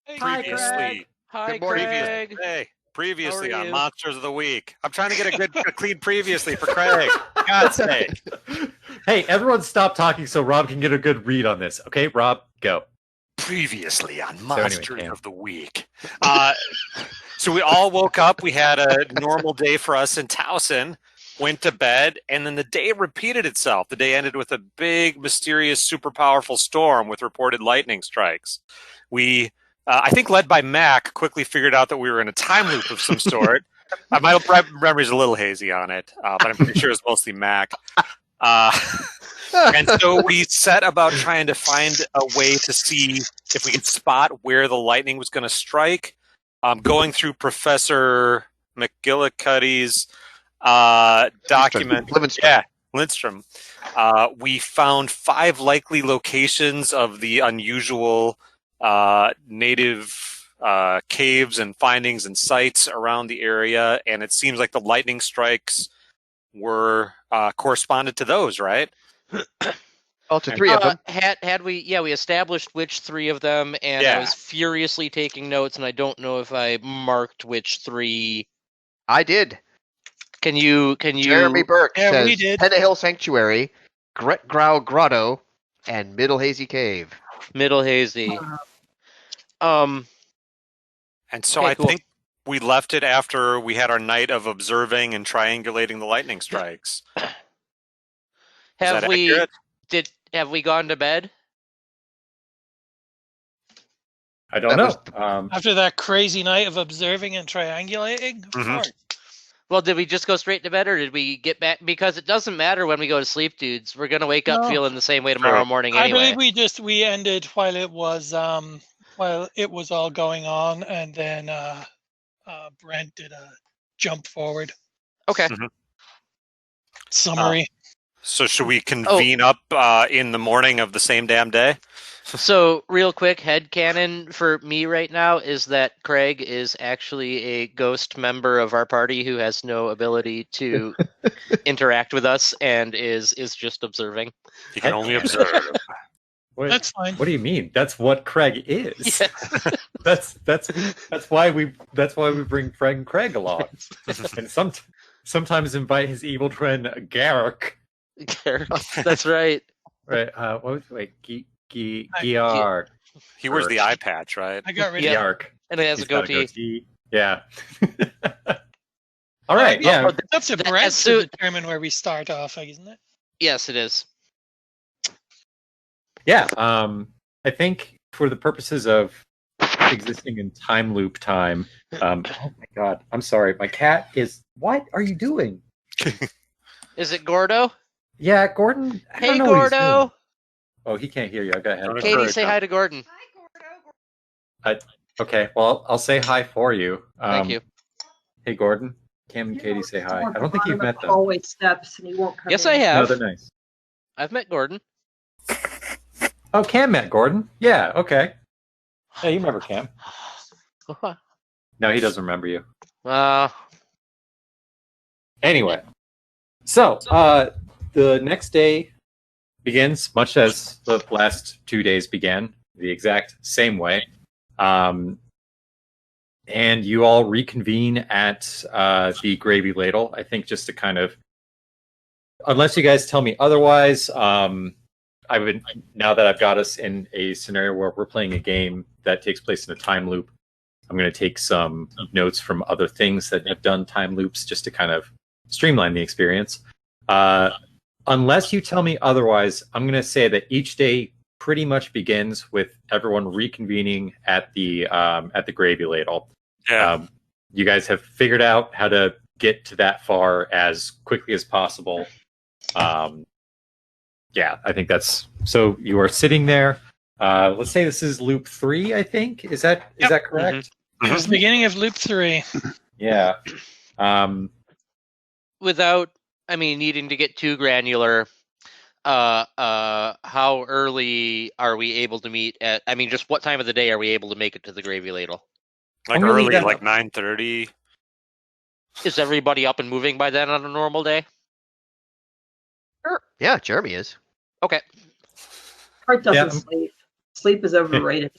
Hey, Hi, previously, Craig. Hi, Good morning. Craig. hey, previously How are on you? Monsters of the Week. I'm trying to get a clean previously for Craig. God's sake. Hey, everyone stop talking so Rob can get a good read on this. Okay, Rob, go. Previously on anyway, Monsters Cam. of the Week. So we all woke up. We had a normal day for us in Towson, went to bed, and then the day repeated itself. The day ended with a big, mysterious, super powerful storm with reported lightning strikes. We, I think led by Mac, quickly figured out that we were in a time loop of some sort. My memory's a little hazy on it, but I'm pretty sure it's mostly Mac. And so we set about trying to find a way to see if we could spot where the lightning was going to strike. Going through Professor McGillicuddy's document. Lindstrom. We found 5 likely locations of the unusual native caves and findings and sites around the area, and it seems like the lightning strikes were corresponded to those, right? Oh, to 3 of them. Had we established which 3 of them, and I was furiously taking notes, and I don't know if I marked which 3. I did. Can you? Jeremy Burke Yeah, we says did. Penna Hill Sanctuary, Gretgrau Grotto, and Middle Hazy Cave. Middle Hazy. And so Okay, I cool. think we left it after we had our night of observing and triangulating the lightning strikes. Have that we accurate? have we gone to bed? I don't That know. After that crazy night of observing and triangulating? Of course. Well, did we just go straight to bed, or did we get back? Because it doesn't matter when we go to sleep, dudes. We're gonna wake up feeling the same way tomorrow morning anyway. I believe we ended while it was all going on, and then Brent did a jump forward. Okay. Summary. So should we convene up in the morning of the same damn day? So, real quick, headcanon for me right now is that Craig is actually a ghost member of our party who has no ability to interact with us and is just observing. He can only observe. That's fine. What do you mean? That's what Craig is. Yes. that's why we bring friend Craig along, and sometimes invite his evil friend Garrick. That's right. Right. Giark. He wears the eye patch, right? I got rid of Giark. And it has a goatee. Yeah. All right. Yeah. That's a Brent to determine where we start off, isn't it? Yes, it is. Yeah. I think for the purposes of existing in time loop time. Oh my God. I'm sorry. My cat is. What are you doing? Is it Gordo? Yeah, Gordon. Hey, Gordo. Oh, he can't hear you. I got ahead. Katie, say hi to Gordon. Hi, Gordo. Okay, well, I'll say hi for you. Thank you. Hey, Gordon. Cam and Katie say hi. I don't think you've met them. Hallway steps, and he won't come. Yes, in. I have. No, they're nice. I've met Gordon. Oh, Cam met Gordon. Yeah. Okay. Hey, you remember Cam? No, he doesn't remember you. Anyway, so the next day begins much as the last 2 days began, the exact same way. And you all reconvene at the Gravy Ladle. I think just to kind of, unless you guys tell me otherwise, now that I've got us in a scenario where we're playing a game that takes place in a time loop, I'm going to take some notes from other things that have done time loops just to kind of streamline the experience. Unless you tell me otherwise, I'm going to say that each day pretty much begins with everyone reconvening at the Gravy Ladle. Yeah. You guys have figured out how to get to that far as quickly as possible. Yeah, I think that's so. You are sitting there. Let's say this is loop 3. I think is that correct? It was the beginning of loop 3. Yeah. Without, needing to get too granular, how early are we able to meet at? Just what time of the day are we able to make it to the Gravy Ladle? Like early, like 9:30. Is everybody up and moving by then on a normal day? Sure. Yeah, Jeremy is. Okay. Heart doesn't sleep. Sleep is overrated.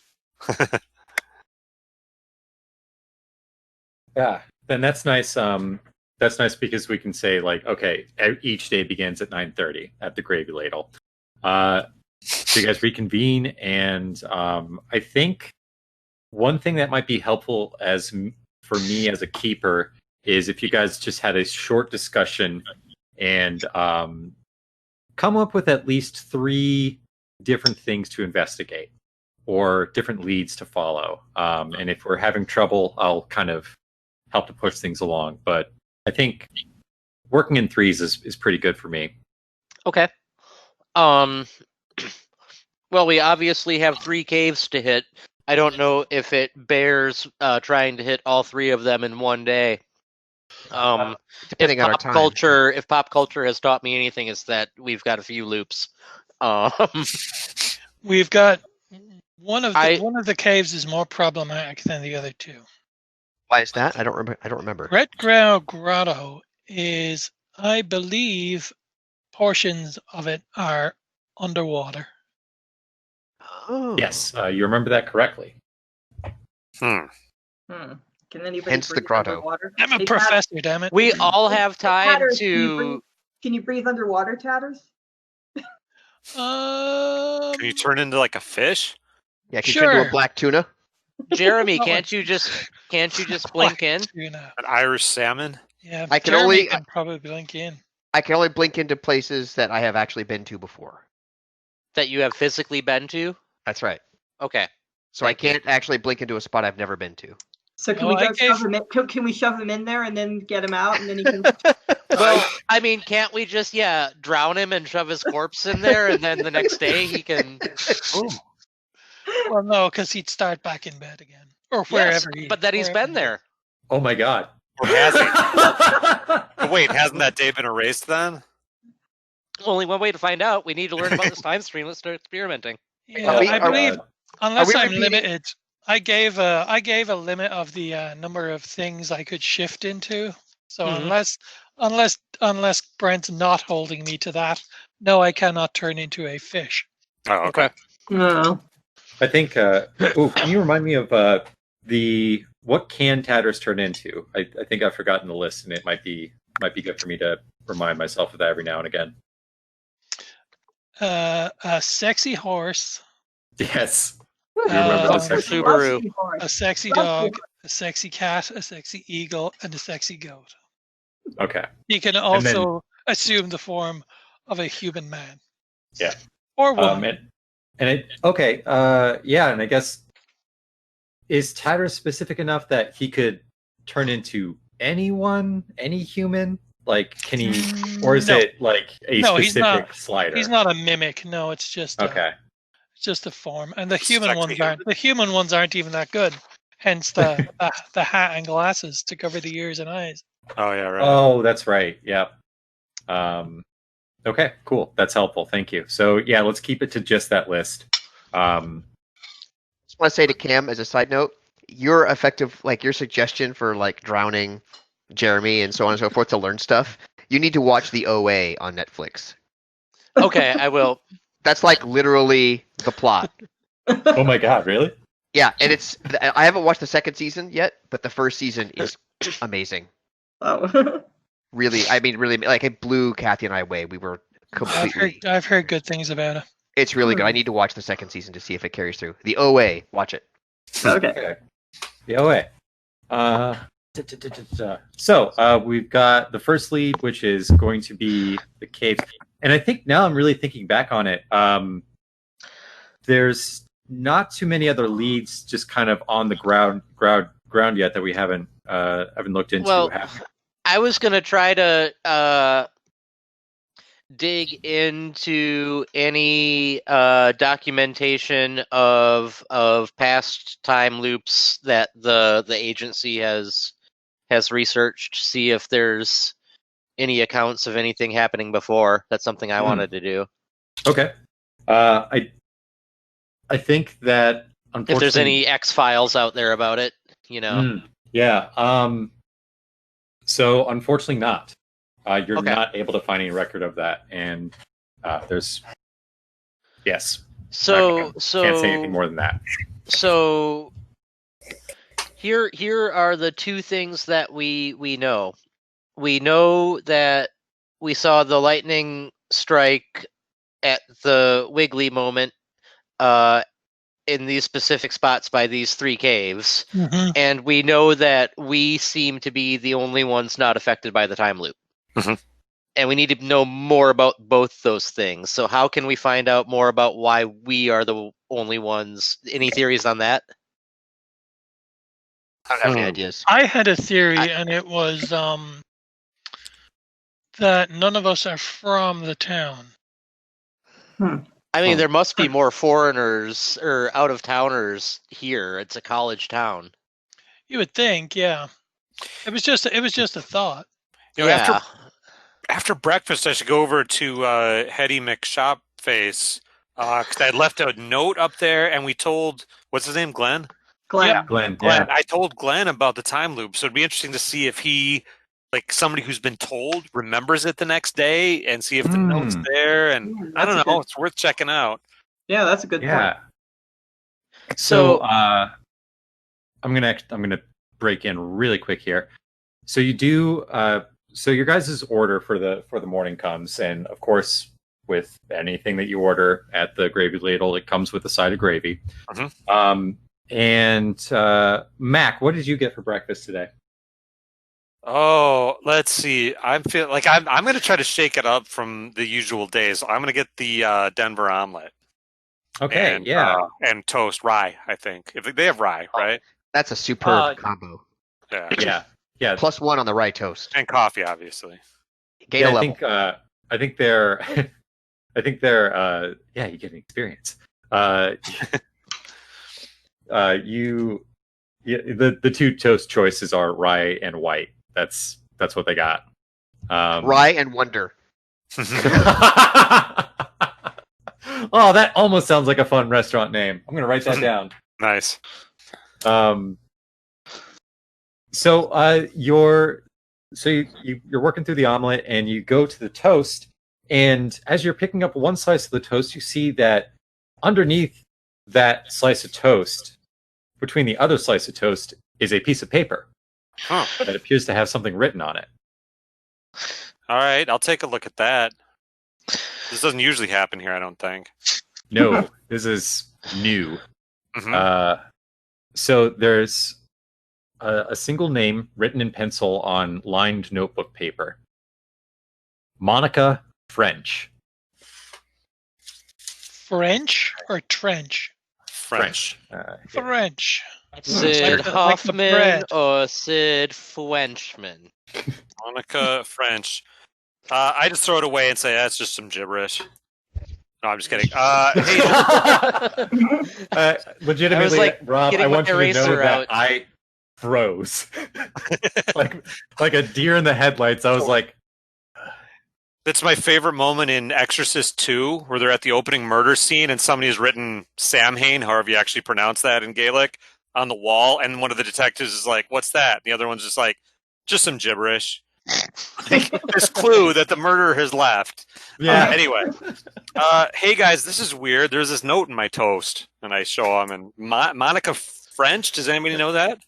Yeah, then that's nice. That's nice because we can say like, okay, each day begins at 9:30 at the Gravy Ladle. So you guys reconvene, and I think one thing that might be helpful for me as a keeper is if you guys just had a short discussion and come up with at least 3 different things to investigate or different leads to follow. And if we're having trouble, I'll kind of help to push things along. But I think working in threes is pretty good for me. Okay. Well, we obviously have 3 caves to hit. I don't know if it bears trying to hit all 3 of them in one day. Depending on our time. If pop culture has taught me anything, is that we've got a few loops. We've got one of the caves is more problematic than the other 2. Why is that? I don't remember. Red Ground Grotto is, I believe, portions of it are underwater. Oh. Yes, you remember that correctly. Can anybody Hence the breathe grotto. underwater? I'm a Hey, professor, damn it. We all have time Tatters, to. Can you breathe underwater, Tatters? Can you turn into like a fish? Yeah, can you turn into Sure. a black tuna? Jeremy, Oh, can't you just blink in? You know. An Irish salmon? Yeah, I can Jeremy only- can probably blink in. I can only blink into places that I have actually been to before. That you have physically been to? That's right. Okay. So I can't actually blink into a spot I've never been to. So can No, we I go gave- shove him in? Can we shove him in there and then get him out and then he can? Well, I mean, can't we just drown him and shove his corpse in there, and then the next day he can? Well, no, because he'd start back in bed again, or Yes, wherever. but then he's been there. Oh my god. Or has he? But wait, hasn't that day been erased then? Only one way to find out. We need to learn about this time stream. Let's start experimenting. Yeah, Are we- I are- believe unless we I'm repeating- limited, I gave a limit of the number of things I could shift into. So Mhm. unless Brent's not holding me to that, no, I cannot turn into a fish. Oh, okay. No. I think. Can you remind me of what can Tatters turn into? I think I've forgotten the list, and it might be good for me to remind myself of that every now and again. A sexy horse, Yes. You remember the Uh, sexy Subaru. a sexy dog, a sexy cat, a sexy eagle, and a sexy goat. Okay. He can also assume the form of a human man. Yeah. Or woman. And I guess is Tatters specific enough that he could turn into anyone, any human? Like, can he, or is No. it like a No, he's specific not. slider? He's not a mimic. No, it's just Okay. it's just a form. And the human Sexy ones human. aren't. The human ones aren't even that good. Hence the hat and glasses to cover the ears and eyes. Oh yeah, right. Oh, that's right. Yep. Okay, cool. That's helpful. Thank you. So yeah, let's keep it to just that list. Just want to say to Cam as a side note, your effective, like your suggestion for like drowning Jeremy and so on and so forth to learn stuff, you need to watch the OA on Netflix. Okay, I will. That's like literally the plot. Oh my god, really? Yeah, and I haven't watched the second season yet, but the first season is amazing. Oh. Really, I mean, really, like it blew Kathy and I away. We were completely. I've heard good things about it. It's really good. I need to watch the second season to see if it carries through. The OA, watch it. Okay. The OA. So we've got the first lead, which is going to be the cave. And I think now I'm really thinking back on it. There's not too many other leads just kind of on the ground yet that we haven't looked into. Well, I was gonna try to dig into any documentation of past time loops that the agency has researched, see if there's any accounts of anything happening before. That's something I wanted to do. Okay. I think that unfortunately, If there's any X-Files out there about it, you know. Yeah. So unfortunately not. You're Okay. not able to find any record of that, and there's yes. So Can't say anything more than that. So Here are the two things that we know. We know that we saw the lightning strike at the Wiggly moment in these specific spots by these 3 caves. Mhm. And we know that we seem to be the only ones not affected by the time loop. Mhm. And we need to know more about both those things. So how can we find out more about why we are the only ones? Any theories on that? I don't have any ideas. I had a theory, and it was that none of us are from the town. I mean, there must be more foreigners or out-of-towners here. It's a college town. You would think, yeah. It was just a thought. You know, Yeah. after breakfast, I should go over to Hetty McShopface because I had left a note up there, and we told what's his name, Glenn. Glenn. Yeah. Glenn. Glenn. I told Glenn about the time loop, so it'd be interesting to see if he, like somebody who's been told, remembers it the next day, and see if the note's there. And I don't know, it's worth checking out. Yeah, that's a good point. Yeah. So I'm gonna break in really quick here. So you do so your guys' order for the morning comes, and of course with anything that you order at the Gravy Ladle, it comes with a side of gravy. And Mac, what did you get for breakfast today? Oh, let's see. I'm feeling like I'm going to try to shake it up from the usual days. I'm going to get the Denver omelet. Okay, and, yeah. And toast rye, I think. If they have rye, right? That's a superb combo. Yeah. Yeah. +1 on the rye toast. And coffee, obviously. Gain a level. I think they're yeah, you get an experience. The two toast choices are rye and white. That's what they got. Rye and Wonder. Oh, that almost sounds like a fun restaurant name. I'm gonna write that down. Nice. So you're working through the omelet, and you go to the toast, and as you're picking up one slice of the toast, you see that underneath that slice of toast, between the other slice of toast, is a piece of paper that appears to have something written on it. All right, I'll take a look at that. This doesn't usually happen here, I don't think. No, this is new. Mhm. So there's a single name written in pencil on lined notebook paper. Monica French. French or trench? French. French. Sid Like the Hoffman bread. or Sid Fwenchman? Monica French. I just throw it away and say that's just some gibberish. No, I'm just kidding. Hey, Legitimately, I was, like, Rob, I getting want my you to know eraser that out. I froze. like a deer in the headlights. I was like, that's my favorite moment in Exorcist 2, where they're at the opening murder scene and somebody has written Samhain, however you actually pronounce that in Gaelic, on the wall, and one of the detectives is like, "What's that?" And the other one's just like, "Just some gibberish." This clue that the murderer has left. yeah. Anyway, hey guys, this is weird. There's this note in my toast, and I show them. And Monica French. Does anybody know that?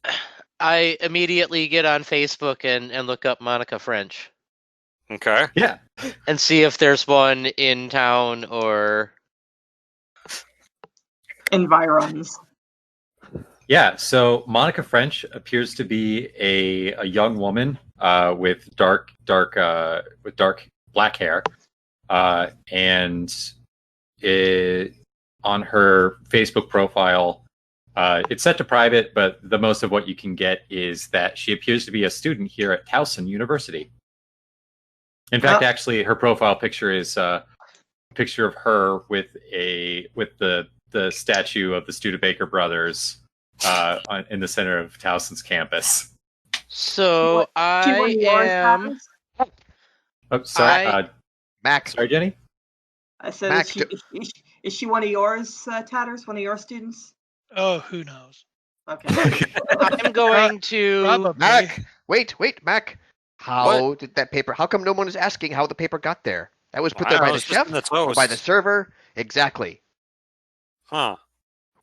I immediately get on Facebook and look up Monica French Okay. Yeah. and see if there's one in town or Environs. Yeah, so Monica French appears to be a young woman with dark black hair, and on her Facebook profile, it's set to private, but the most of what you can get is that she appears to be a student here at Towson University. In fact, actually, her profile picture is a picture of her with the statue of the Studebaker brothers in the center of Towson's campus. so She one I of yours, am. Thomas? Oh, sorry, Mac. sorry, Jenny. I said, Mac, is she one of yours, Tatters? One of your students? Oh, who knows? Okay. I'm going to. Probably. Mac. Wait, Mac. How did that paper? How come no one is asking how the paper got there? That was put there by the chef, or by the server. Exactly. Huh.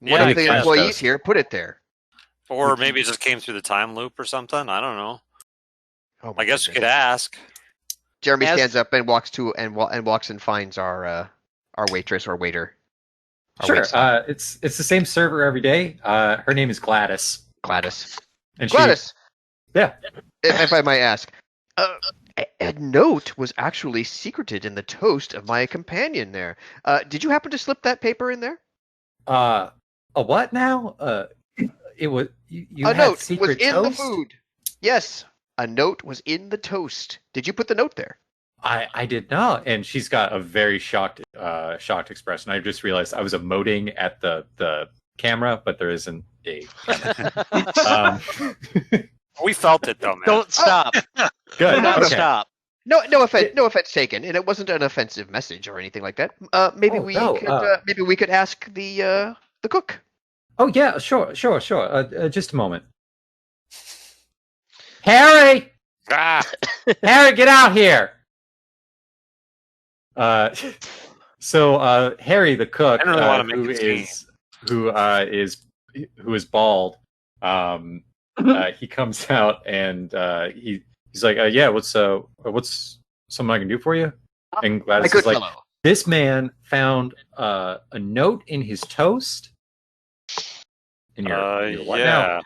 One Yeah, of the I guess. employees here put it there. Or maybe it just came through the time loop or something. I don't know. Oh my I guess we goodness. could ask. Jeremy As- stands up and walks to and walks and finds our waitress or waiter. Our Sure. waitstaff. It's the same server every day. Her name is Gladys. Gladys. And Gladys, yeah. if I might ask, a note was actually secreted in the toast of my companion there. Did you happen to slip that paper in there? A what now? It was you a had note secret was in toast? the food. Yes, a note was in the toast. Did you put the note there? I did not, and she's got a very shocked expression. I just realized I was emoting at the camera, but there isn't a camera. We felt it though, man. Don't stop. Good. Do not Okay. stop. No offense taken, and it wasn't an offensive message or anything like that. Maybe Oh, we no, could maybe we could ask the cook. Oh yeah, sure. Just a moment. Harry, Harry, get out here. So Harry, the cook, I don't really want to make who is bald, he comes out and he's like, yeah, what's something I can do for you? And My Gladys good is like, fellow. this man found a note in his toast. And you're what now?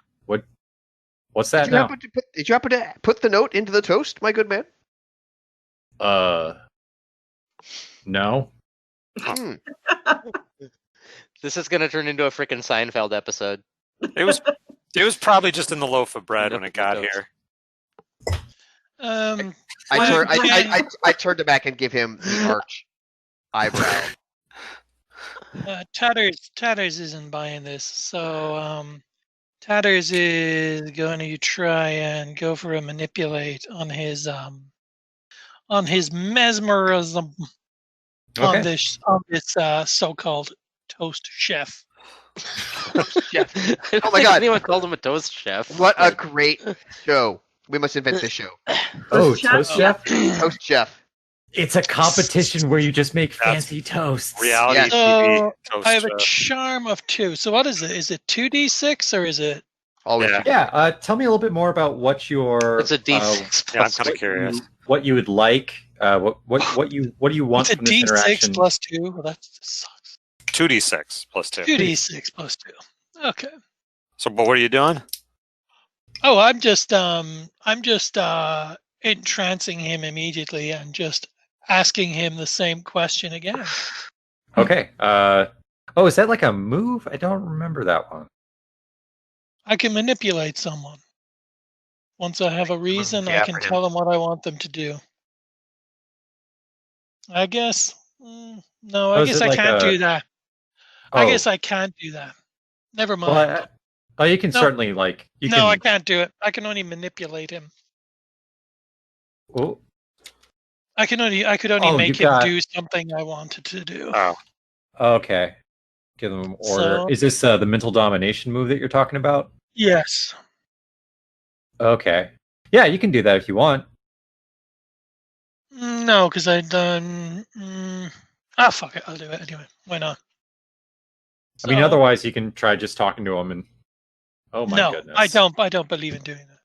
What's that now? Did you happen to put the note into the toast, my good man? No. Hmm. This is going to turn into a freaking Seinfeld episode. It was probably just in the loaf of bread when it got Nope. here. I turned to back and give him the arch eyebrow. Tatters isn't buying this, so Tatters is going to try and go for a manipulate on his mesmerism on Okay. this so-called toast chef. Chef. I don't Oh my think God. anyone called him a toast chef. What a great show! We must invent this show. Oh, Chef? toast chef? Toast chef. It's a competition where you just make That's fancy toasts. Reality Yes. TV. So Toast I have a chef. charm of 2. So what is it? Is it 2d6 or is it? Always. Yeah. Yeah. Tell me a little bit more about what your It's a D6 Yeah, I'm plus kind of curious. what you would like. What do you want It's a from this d6 interaction? plus 2. Well, that sucks. 2d6 plus 2. 2d6 plus 2. Okay. So, but what are you doing? Oh, I'm just entrancing him immediately and just asking him the same question again. Okay. Oh, is that like a move? I don't remember that one. I can manipulate someone. Once I have a reason, Yeah, I can for him. tell them what I want them to do. I guess. No, Oh, I is guess it I like can't a- do that. I guess I can't do that. Never mind. Well, you can No. certainly like you No, can. I can't do it. I can only manipulate him. Oh, I could only Oh, make you him got- do something I wanted to do. Oh, okay. Give them order. So- Is this the mental domination move that you're talking about? Yes. Okay. Yeah, you can do that if you want. No, because I done. Fuck it. I'll do it anyway. Why not? I mean, So- otherwise you can try just talking to him and. Oh my no, goodness. I don't believe in doing that.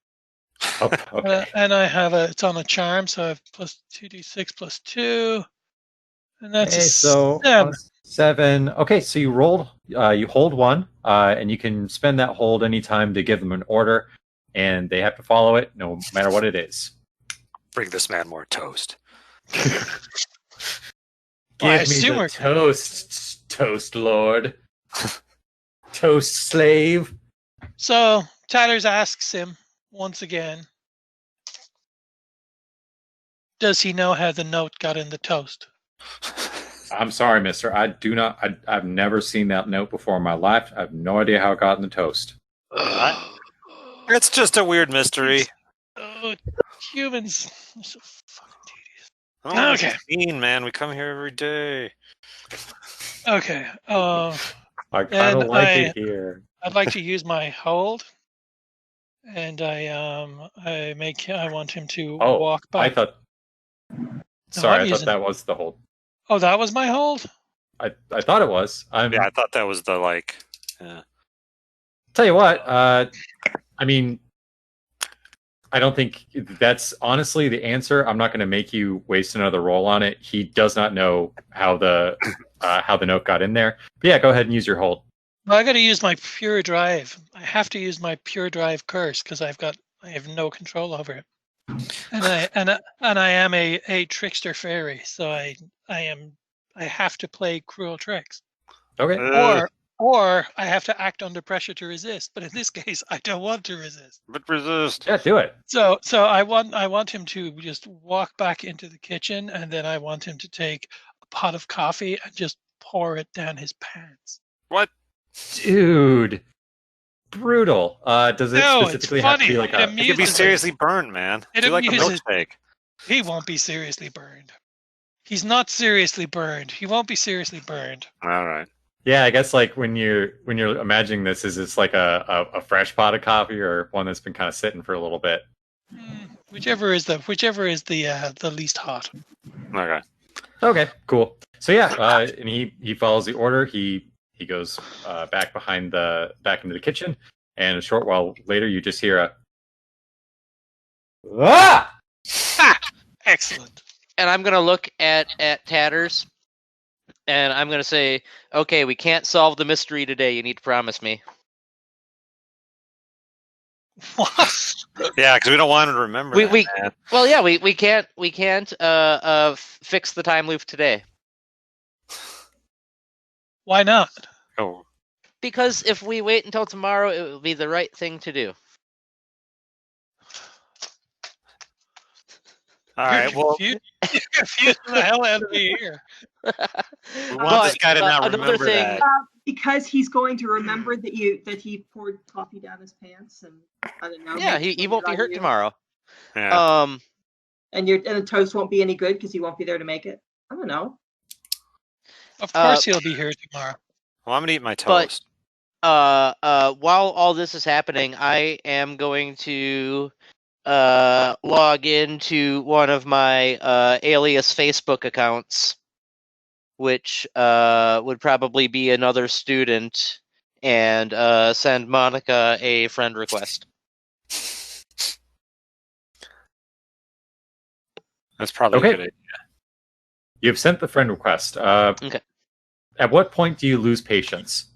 Oh, okay. And I have it's on a charm, so I have plus 2d6 plus 2, and that's Okay, a so 7. 7. Okay, so you rolled. You hold one, and you can spend that hold anytime to give them an order, and they have to follow it, no matter what it is. bring this man more toast. Well, I Give me assume the we're- toast lord, toast slave. So Tatters asks him once again, does he know how the note got in the toast? I'm sorry, mister. I do not. I've never seen that note before in my life. I have no idea how it got in the toast. It's just a weird mystery. Oh, humans are so fucking tedious. Oh, Okay. mean, man. We come here every day. Okay. I kind And of like it here. I'd like to use my hold, and I want him to Oh, walk I back. thought. Sorry, I'm I thought using- that was the whole. Oh, that was my hold. I thought it was. Yeah, I thought that was the like. Yeah. Tell you what, I mean, I don't think that's honestly the answer. I'm not going to make you waste another roll on it. He does not know how the note got in there. But yeah, go ahead and use your hold. Well, I got to use my pure drive. I have to use my pure drive curse because I have no control over it. And I am a trickster fairy, so I have to play cruel tricks. Okay. Or I have to act under pressure to resist. But in this case, I don't want to resist. But resist. Yeah, do it. So I want him to just walk back into the kitchen, and then I want him to take a pot of coffee and just pour it down his pants. What? Dude. Brutal. Does it No, specifically it's have to funny. be like a... He could be seriously burned, man. Do like a milkshake. He won't be seriously burned. He's not seriously burned. He won't be seriously burned. All right. Yeah, I guess like when you're imagining this, is it's like a fresh pot of coffee or one that's been kind of sitting for a little bit? Whichever is the least hot. Okay. Okay, cool. So yeah, and he follows the order. He goes back into the kitchen, and a short while later, you just hear a ah! Ha! Excellent. And I'm gonna look at Tatters, and I'm gonna say, "Okay, we can't solve the mystery today. You need to promise me." What? Yeah, because we don't want him to remember. Man. Well, yeah, we can't fix the time loop today. Why not? Oh. Because if we wait until tomorrow, it will be the right thing to do. All right. Well, You're confusing the hell out of me here. we want this guy to not remember thing, that. Because he's going to remember that he poured coffee down his pants, and I don't know. Yeah, he won't be hurt tomorrow. Yeah. And the toast won't be any good because he won't be there to make it. I don't know. Of course he'll be here tomorrow. Well, I'm gonna eat my toast. While all this is happening, I am going to log into one of my alias Facebook accounts, which would probably be another student, and send Monica a friend request. That's probably Okay. a good idea. You've sent the friend request. Okay. At what point do you lose patience?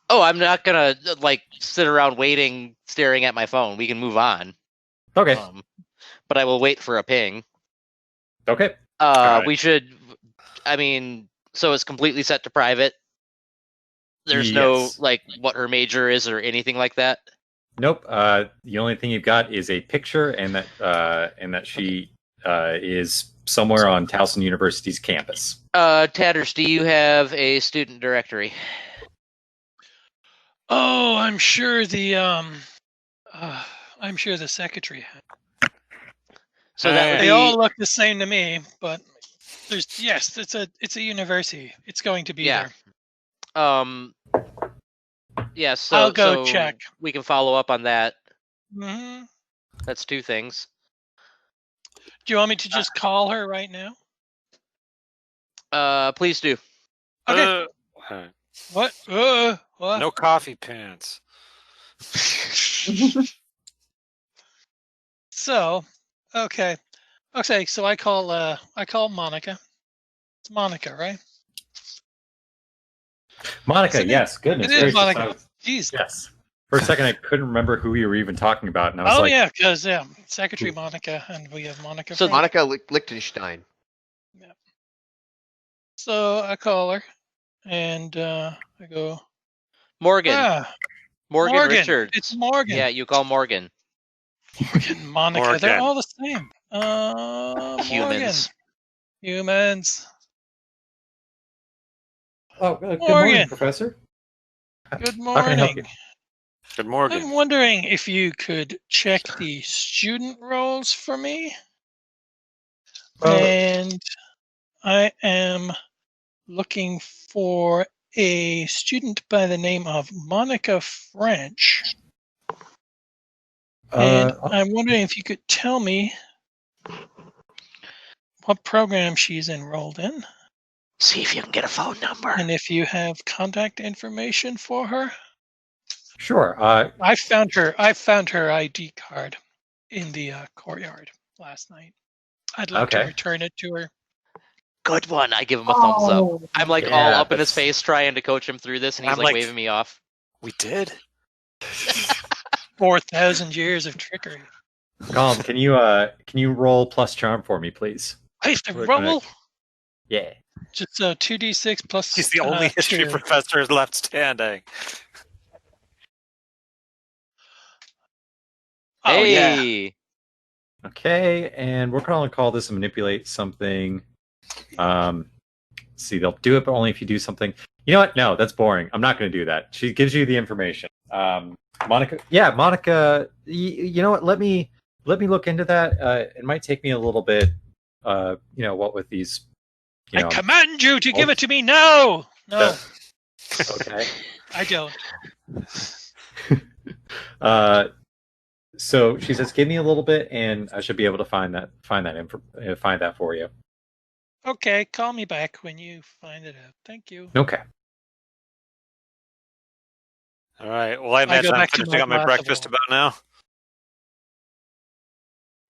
Oh, I'm not gonna sit around waiting, staring at my phone. We can move on. Okay. But I will wait for a ping. Okay. We should. I mean, so it's completely set to private. There's no what her major is or anything like that. Nope. The only thing you've got is a picture, and that she is somewhere on Towson University's campus. Tatters, do you have a student directory? Oh, I'm sure the secretary had. So that would They be, all look the same to me, but it's a university. It's going to be there. Yeah, so I'll go check. We can follow up on that. Mm-hmm. That's two things. Do you want me to just call her right now? Please do. Okay. What? What? No coffee pants. So, okay. So I call Monica. It's Monica, right? Monica, yes. Goodness It is gracious. Monica. Jeez. Yes. For a second, I couldn't remember who we were even talking about, and I was Yeah, because Secretary Monica, and we have Monica. So Monica Lichtenstein. Yeah. So I call her, and I go, Morgan. Morgan Richard. It's Morgan. Yeah, you call Morgan. Morgan, Monica. Morgan. They're all the same. Humans. Humans. Oh, good Morgan. morning, Professor. Good How can I help morning. you? Good morning. I'm wondering if you could check the student roles for me. And I am looking for a student by the name of Monica French. And I'm wondering if you could tell me what program she's enrolled in. See if you can get a phone number. And if you have contact information for her. Sure. I found her ID card in the courtyard last night. I'd like to Okay. return it to her. Good one. I give him a thumbs up. Oh, I'm like all Yeah, up in his that's- face trying to coach him through this, and he's I'm like like- waving me off. We did. 4,000 years of trickery. Colin, can you roll plus charm for me, please? I have to We're gonna- roll. Yeah. Just 2d6 plus. He's the only history 2. professor left standing. Oh yeah. Hey, Okay, and we're going to call this manipulate something. See, they'll do it, but only if you do something. You know what? No, that's boring. I'm not going to do that. She gives you the information. Monica. Yeah, Monica. You know what? Let me look into that. It might take me a little bit. What with these. I command you to give it to me now. No, Okay. I don't. So she says, "Give me a little bit, and I should be able to find that for you." Okay, call me back when you find it out. Thank you. Okay. All right. Well, I I go imagine I'm back to finishing my up my glass of breakfast water. about now.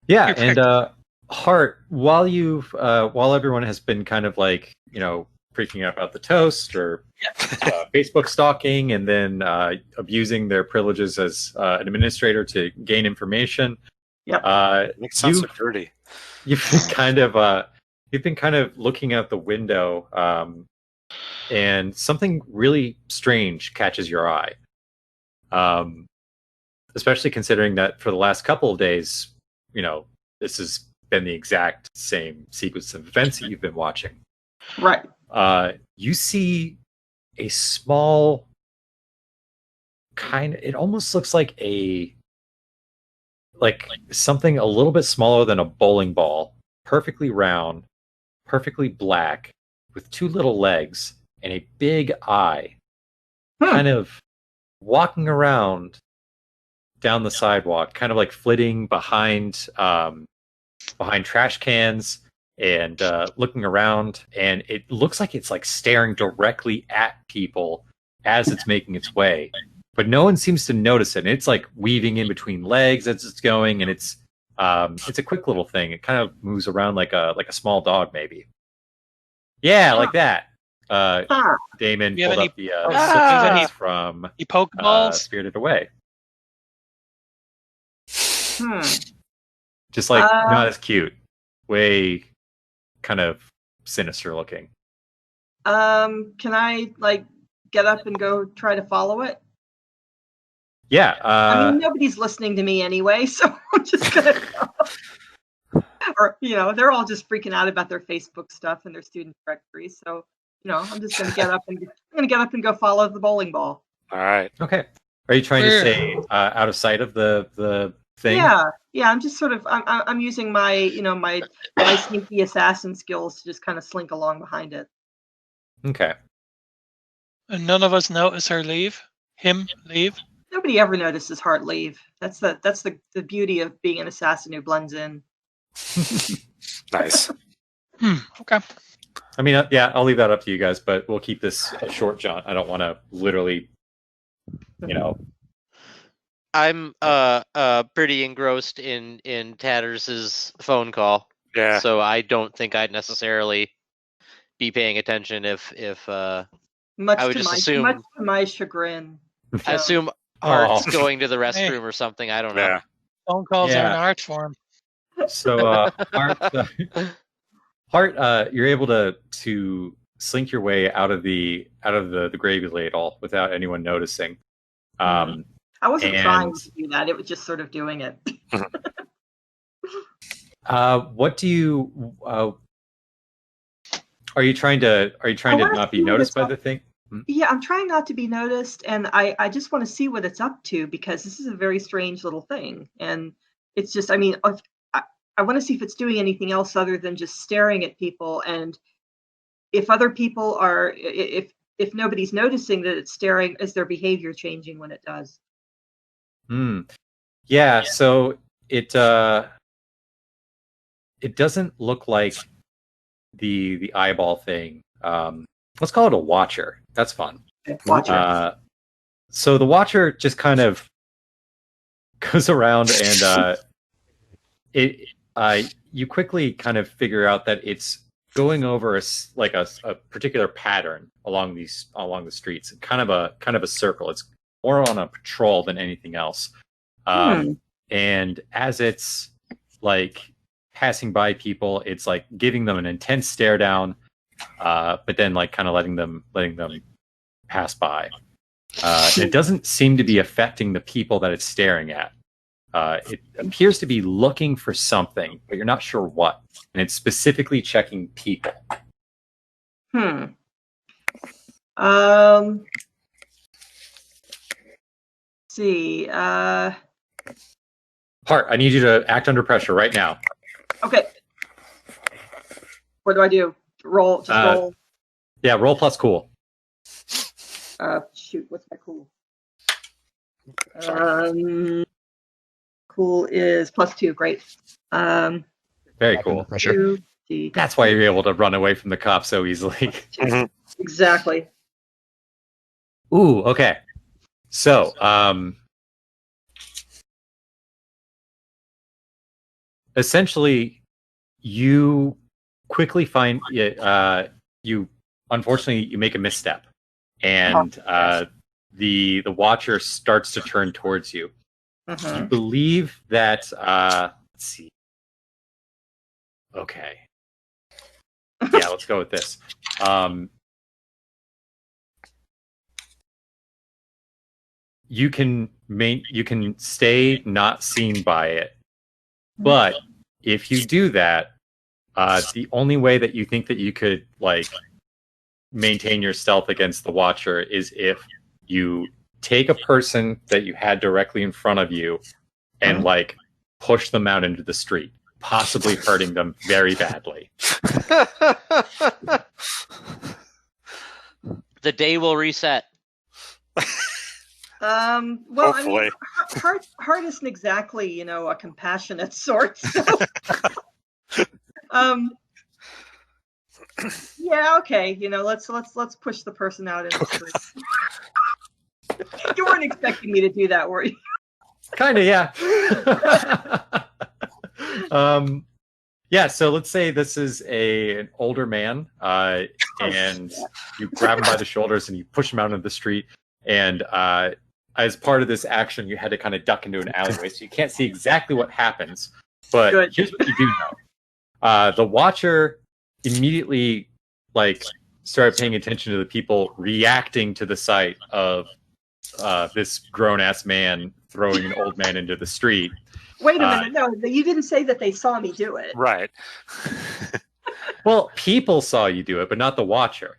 Yeah, You're and Hart, while everyone has been kind of like freaking out about the toast or Facebook stalking, and then abusing their privileges as an administrator to gain information. Yep. It makes it sound so dirty. You've been kind of looking out the window, and something really strange catches your eye. Especially considering that for the last couple of days, this has been the exact same sequence of events that you've been watching. right. You see a small it almost looks like something a little bit smaller than a bowling ball, perfectly round, perfectly black, with two little legs and a big eye, kind of walking around down the sidewalk, kind of like flitting behind trash cans and looking around, and it looks like it's like staring directly at people as it's making its way, but no one seems to notice it. And it's like weaving in between legs as it's going, and it's a quick little thing. It kind of moves around like a small dog, maybe. Yeah, like that. Damon You have pulled any- up the any- from You Pokeballs? Spirited Away. Hmm. Just like not as cute, way kind of sinister looking. Can I get up and go try to follow it? Yeah. I mean, nobody's listening to me anyway, so I'm just gonna go. Or they're all just freaking out about their Facebook stuff and their student directories. So I'm just gonna get up and go follow the bowling ball. All right. Okay. Are you trying to Where- stay out of sight of the thing? Yeah. I'm just sort of I'm using my my sneaky assassin skills to just kind of slink along behind it. Okay. And none of us notice her leave. Him leave. Nobody ever notices Hart leave. That's the beauty of being an assassin who blends in. Nice. Okay. I mean, yeah, I'll leave that up to you guys, but we'll keep this a short jaunt. I don't want to literally, I'm pretty engrossed in Tatters's phone call, Yeah. so I don't think I'd necessarily be paying attention if Much I would to just my assume- much to my chagrin. I So- assume Hart's going to the restroom or something. I don't know. Yeah. Phone calls are Yeah. an art form. So, Hart, you're able to slink your way out of the gravy ladle without anyone noticing. I wasn't and- trying to do that. It was just sort of doing it. What do you? Are you trying to wanna not be see what noticed it's by up- the thing? Yeah, I'm trying not to be noticed, and I just want to see what it's up to because this is a very strange little thing, and it's just I want to see if it's doing anything else other than just staring at people, and if other people are if nobody's noticing that it's staring, is their behavior changing when it does? Yeah. So it doesn't look like the eyeball thing. Let's call it a watcher. That's fun. Watch it. So the Watcher just kind of goes around and you quickly kind of figure out that it's going over a particular pattern along the streets, kind of a circle. It's more on a patrol than anything else. And as it's like passing by people, it's like giving them an intense stare down, but then like kind of letting them pass by. It doesn't seem to be affecting the people that it's staring at. It appears to be looking for something, but you're not sure what. And it's specifically checking people. See. Hart, I need you to act under pressure right now. Okay. What do I do? Roll. Just roll. Yeah, roll plus cool. Shoot. What's my cool? Cool is +2. Great. Very cool. Pressure. That's why you're able to run away from the cops so easily. Exactly. Ooh, okay. So, essentially, you quickly find you make a misstep, and the Watcher starts to turn towards you. You believe that let's see. Okay. Yeah, let's go with this. You can stay not seen by it, but if you do that, the only way that you think that you could like maintain your stealth against the Watcher is if you take a person that you had directly in front of you and like push them out into the street, possibly hurting them very badly. The day will reset. Well, Hopefully. I mean, Hart isn't exactly, a compassionate sort. So, yeah, okay. Let's push the person out in the street. You weren't expecting me to do that, were you? Kind of, yeah. Yeah. So let's say this is an older man, and you grab him by the shoulders and you push him out into the street, and as part of this action, you had to kind of duck into an alleyway, so you can't see exactly what happens. But here's what you do know: the Watcher immediately started paying attention to the people reacting to the sight of this grown-ass man throwing an old man into the street. Wait a minute! No, you didn't say that they saw me do it. Right. Well, people saw you do it, but not the Watcher.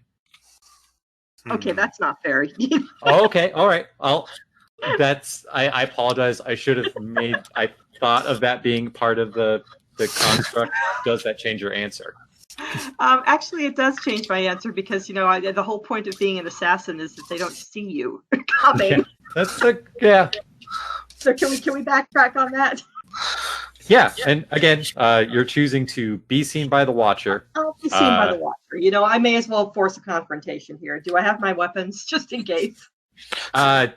Okay, that's not fair. Oh, okay, all right. I apologize. I thought of that being part of the construct. Does that change your answer? Actually, it does change my answer because the whole point of being an assassin is that they don't see you coming. Yeah. So can we backtrack on that? Yeah, and again, you're choosing to be seen by the Watcher. I'll be seen by the Watcher. I may as well force a confrontation here. Do I have my weapons just in case? I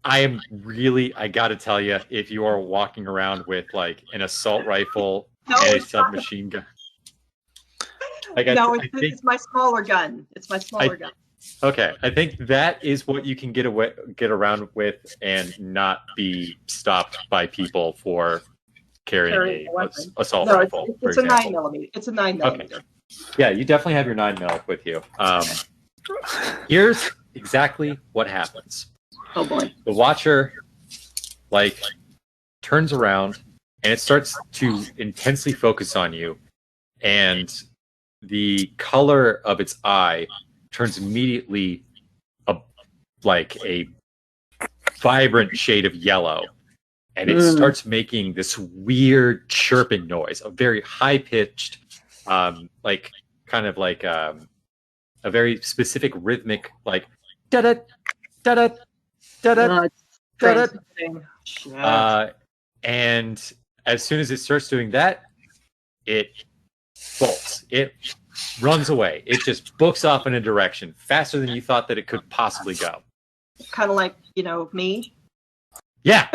am really, I gotta tell you, if you are walking around with an assault rifle and a submachine gun. It's my smaller gun. It's my smaller gun. Okay, I think that is what you can get around with and not be stopped by people for carrying a assault rifle. It's a 9mm. It's a 9mm. Okay. Yeah, you definitely have your 9mm with you. Here's exactly what happens. Oh boy. The Watcher turns around and it starts to intensely focus on you, and the color of its eye turns immediately a vibrant shade of yellow, and it starts making this weird chirping noise, a very high pitched, a very specific rhythmic, da da da da da da da. And as soon as it starts doing that, it bolts. It runs away. It just books off in a direction faster than you thought that it could possibly go. Kind of like, me. Yeah.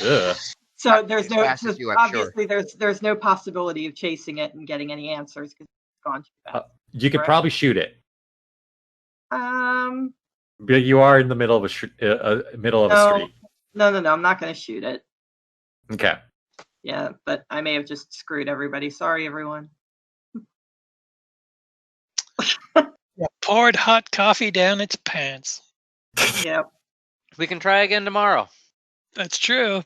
Ugh. So there's no, fast as you, I'm obviously there's no possibility of chasing it and getting any answers because it's gone too fast. You could Right. probably shoot it. Um, But you are in the middle of a street. No, I'm not going to shoot it. Okay. Yeah, but I may have just screwed everybody. Sorry, everyone. Poured hot coffee down its pants. Yep. We can try again tomorrow. That's true.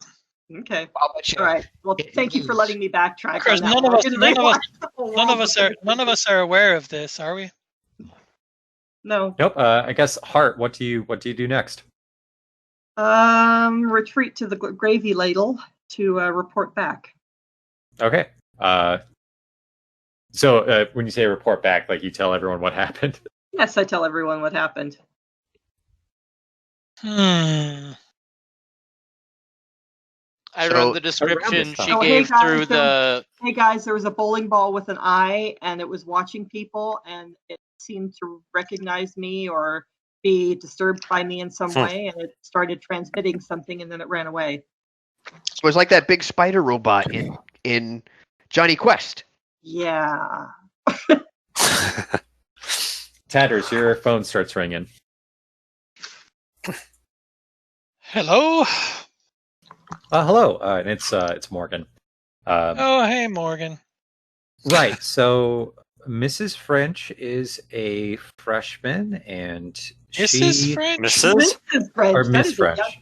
Okay. I'll bet you. All right. Well, thank you for letting me backtrack. Of course, on that none of one. I us- didn't none of realize us- the whole None of world us was are none of us are aware of this, are we? No. Nope. I guess Hart. What do you do next? Retreat to the gravy ladle to report back. Okay. So when you say report back, like you tell everyone what happened. Yes, I tell everyone what happened. Hmm. I So, read the around description this time. she Oh, hey, gave guys, through the. Hey guys, there was a bowling ball with an eye, and it was watching people, and it seemed to recognize me or be disturbed by me in some way, and it started transmitting something, and then it ran away. It was like that big spider robot in Johnny Quest. Yeah. Tatters, your phone starts ringing. Hello. Hello. And it's Morgan. Oh, hey, Morgan. Right. So Mrs. French is a freshman, and Mrs. French. Mrs. Mrs. French. or that Miss is a French. young-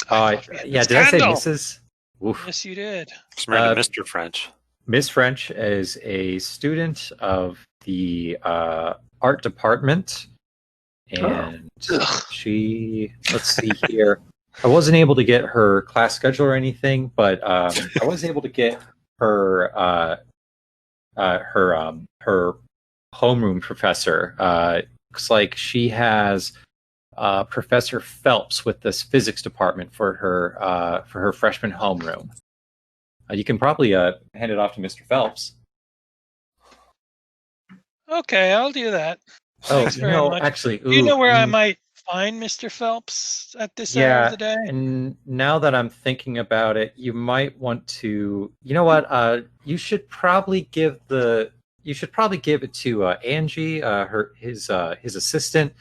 Oh, Yeah. Did I say Scandal. Mrs.? Oof. Yes, you did. it's married to Mr. French. Miss French is a student of the art department, and she. Let's see here. I wasn't able to get her class schedule or anything, but I was able to get her her homeroom professor. Looks like she has Professor Phelps with this physics department for her freshman homeroom. You can probably hand it off to Mr. Phelps. Okay, I'll do that. Thanks very much. Actually, Do you know where I might find Mr. Phelps at this hour of the day? And now that I'm thinking about it, you might want to. You know what? You should probably give it to Angie, his assistant.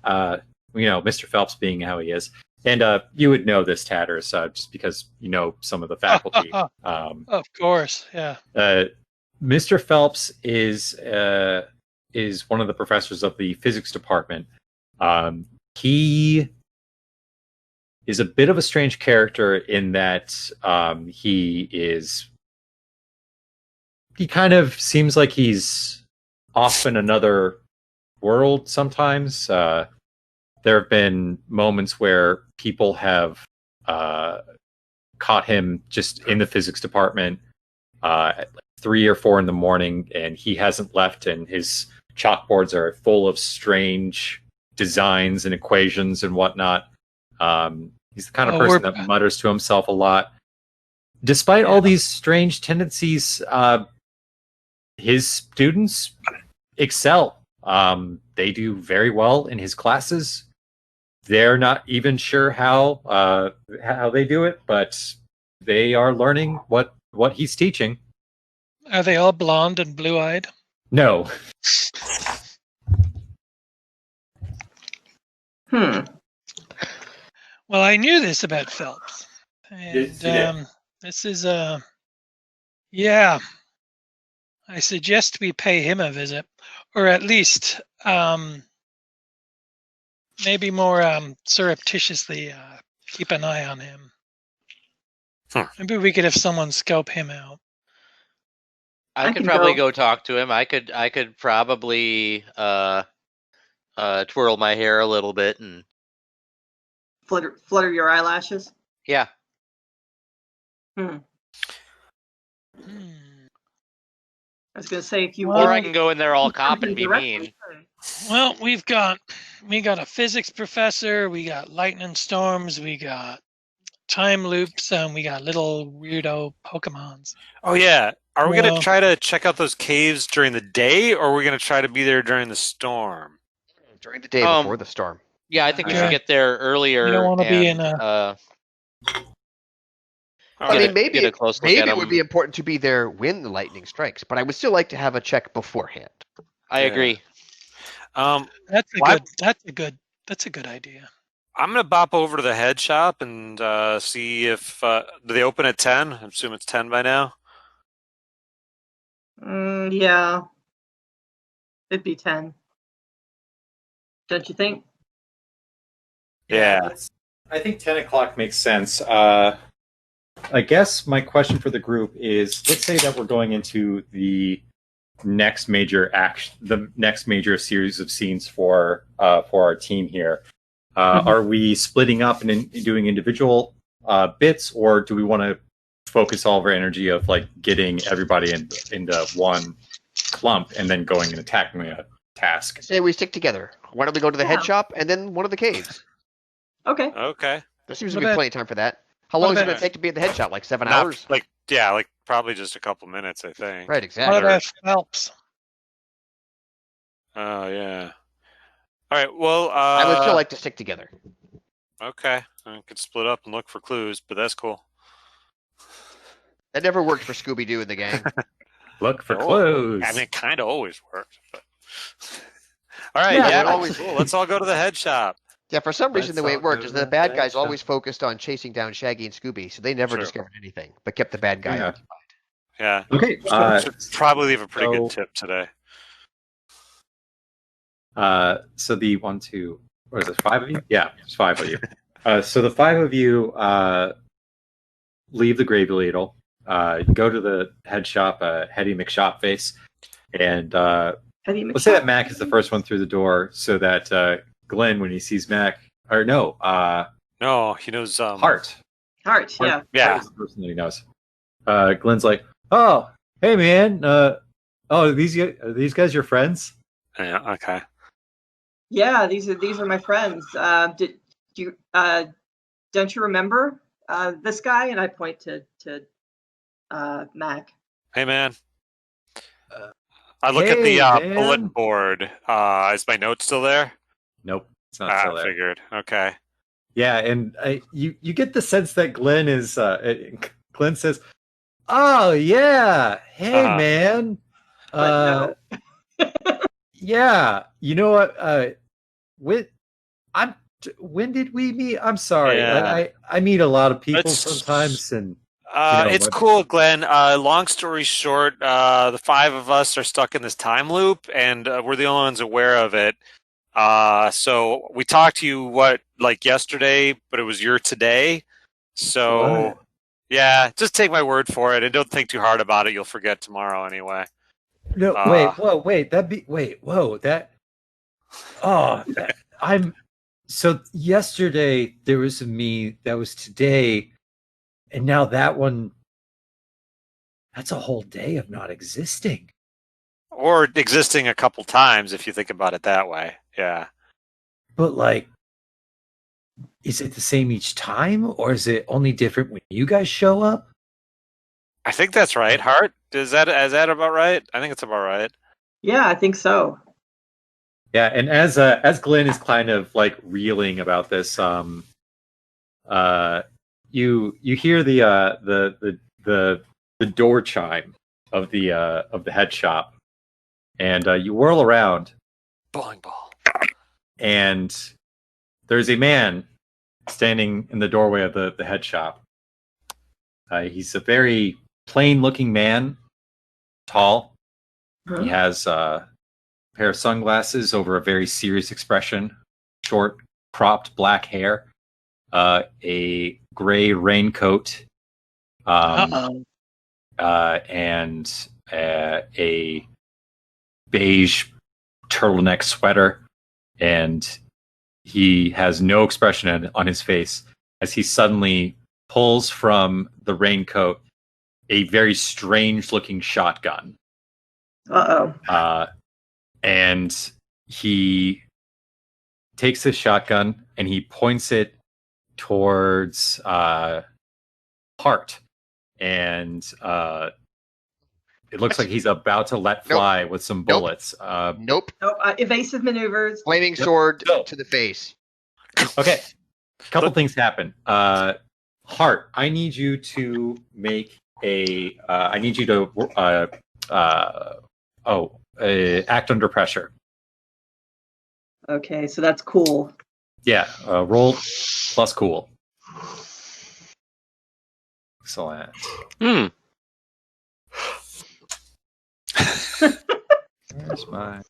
Mr. Phelps being how he is, and you would know this, Tatters, just because you know some of the faculty. Of course, yeah. Mr. Phelps is one of the professors of the physics department. He is a bit of a strange character in that he kind of seems like he's off in another world sometimes. There have been moments where people have caught him just in the physics department at 3 or 4 in the morning, and he hasn't left, and his chalkboards are full of strange designs and equations and whatnot. He's the kind of person that mutters to himself a lot. Despite all these strange tendencies, his students excel. They do very well in his classes. They're not even sure how they do it, but they are learning what he's teaching. Are they all blonde and blue-eyed? No. Well, I knew this about Phelps. And Yes, you did. this is yeah. I suggest we pay him a visit, or at least maybe more surreptitiously keep an eye on him. Maybe we could have someone scope him out. I could can probably go. go talk to him. I could probably twirl my hair a little bit and Flutter your eyelashes. yeah. I was going to say if you Well, Or I can go in there all cop and be directly. mean. Well, we got a physics professor, we got lightning storms, we got time loops, and we got little weirdo Pokemons. Oh yeah. Are we going Well- to try to check out those caves during the day, or are we going to try to be there during the storm? During the day before the storm. Yeah, I think we Yeah. should get there earlier. You don't wanna be in and, a- I mean, maybe get a close look at it would them. be important to be there when the lightning strikes, but I would still like to have a check beforehand. I agree. That's a good idea. I'm gonna bop over to the head shop and see if do they open at 10. I assume it's 10 by now. Yeah. It'd be 10. Don't you think? Yeah. I think 10 o'clock makes sense. I guess my question for the group is: let's say that we're going into the next major series of scenes for our team here. Are we splitting up and doing individual bits, or do we want to focus all of our energy of like getting everybody into one clump and then going and attacking a task? Say we stick together. Why don't we go to the head shop and then one of the caves? Okay. Okay. There seems to What be about- plenty of time for that. How long is it about- going to take to be at the head shop? Like 7 Not- hours? like probably just a couple minutes, I think. Right, What exactly. about Phelps? Oh yeah. All right. Well, I would still like to stick together. Okay, I could split up and look for clues, but that's cool. That never worked for Scooby Doo and the gang. Look for Oh, clues. I mean, it kind of always works. But... all right, Yeah, yeah, it always- cool. Let's all go to the head shop. Yeah, for some reason Let's the way all it worked go is to the the bad head guys shop. always focused on chasing down Shaggy and Scooby, so they never True. discovered anything, but kept the bad guy Yeah. occupied. Yeah, Okay. should probably leave a pretty so- good tip today. So the 1, 2, what is it? 5 of you? Yeah, it's 5 of you. So the 5 of you leave the Gravy Ladle, go to the head shop, Hetty McShopface, and let's say that Mac is the first one through the door, so that Glenn, when he sees Mac, or no, No, he knows. Hart. Heart, yeah. Yeah. Hart is the person that he knows. Glenn's like, "Oh, hey man, are these guys your friends?" Yeah. Okay. Yeah, these are my friends. Did you don't you remember this guy? And I point to Mac. Hey, man. I look at Hey, the man. bulletin board. Is my note still there? Nope, it's not still I there. figured. Okay. Yeah, and you get the sense that Glenn is. Glenn says, "Oh yeah, hey Uh-huh. man, But yeah, you know what? When did we meet? I'm sorry, Yeah. I meet a lot of people It's- sometimes, and It's what- cool, Glenn. Long story short, the 5 of us are stuck in this time loop, and we're the only ones aware of it. So we talked to you like yesterday, but it was your today. So What? yeah, just take my word for it, and don't think too hard about it. You'll forget tomorrow anyway. No, wait, I'm. So yesterday there was a me that was today, and now that one. That's a whole day of not existing. Or existing a couple times if you think about it that way. Yeah. But like, is it the same each time, or is it only different when you guys show up? I think that's right. Hart, is that about right? I think it's about right. yeah, I think so. Yeah, and as Glenn is kind of like reeling about this, you hear the door chime of the head shop, and you whirl around, Bowling ball. and there's a man standing in the doorway of the head shop. He's a very plain-looking man, tall. He has a pair of sunglasses over a very serious expression, short, cropped black hair, a gray raincoat, and a beige turtleneck sweater, and he has no expression on his face as he suddenly pulls from the raincoat a very strange-looking shotgun. And he takes his shotgun and he points it towards Hart. And It looks like he's about to let fly with some bullets. Nope. Nope. Evasive maneuvers. Flaming sword So- to the face. Okay. A couple things happen. Hart, I need you to make a. I need you to. Act under pressure. Okay, so that's cool. Yeah. Roll plus cool. Excellent. Where's my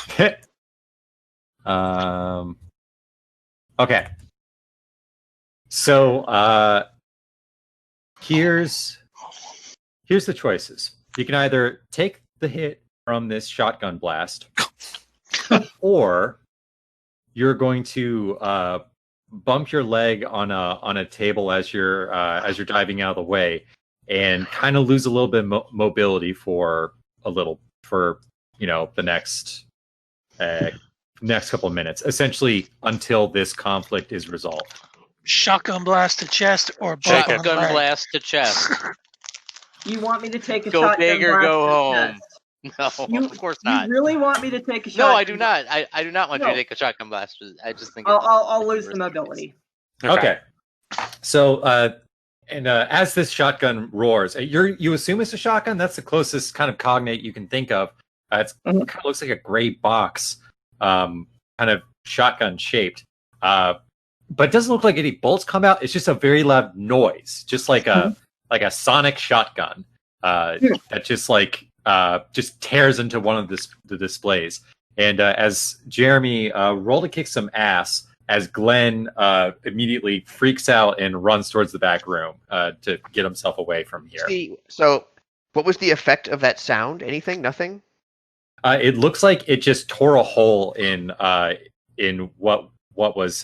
hit? Okay. So here's the choices. You can either take the hit from this shotgun blast, or you're going to bump your leg on a table as you're diving out of the way, and kind of lose a little bit of mobility for the next couple of minutes, essentially until this conflict is resolved. Shotgun blast to chest or both Shotgun on Shotgun leg? blast to chest. You want me to take a Go shotgun big or blast go to the home. chest? No, of course not. You really want me to take a No, shotgun? I do not. I do not want you No. to take a shotgun blast. I just think I'll lose the mobility. Okay. So as this shotgun roars, you assume it's a shotgun. That's the closest kind of cognate you can think of. It kind of looks like a gray box, kind of shotgun shaped. But it doesn't look like any bolts come out. It's just a very loud noise, just like a sonic shotgun that just tears into one of the displays. And as Jeremy roll to kick some ass, as Glenn immediately freaks out and runs towards the back room to get himself away from here. So, what was the effect of that sound? Anything? Nothing? It looks like it just tore a hole in what was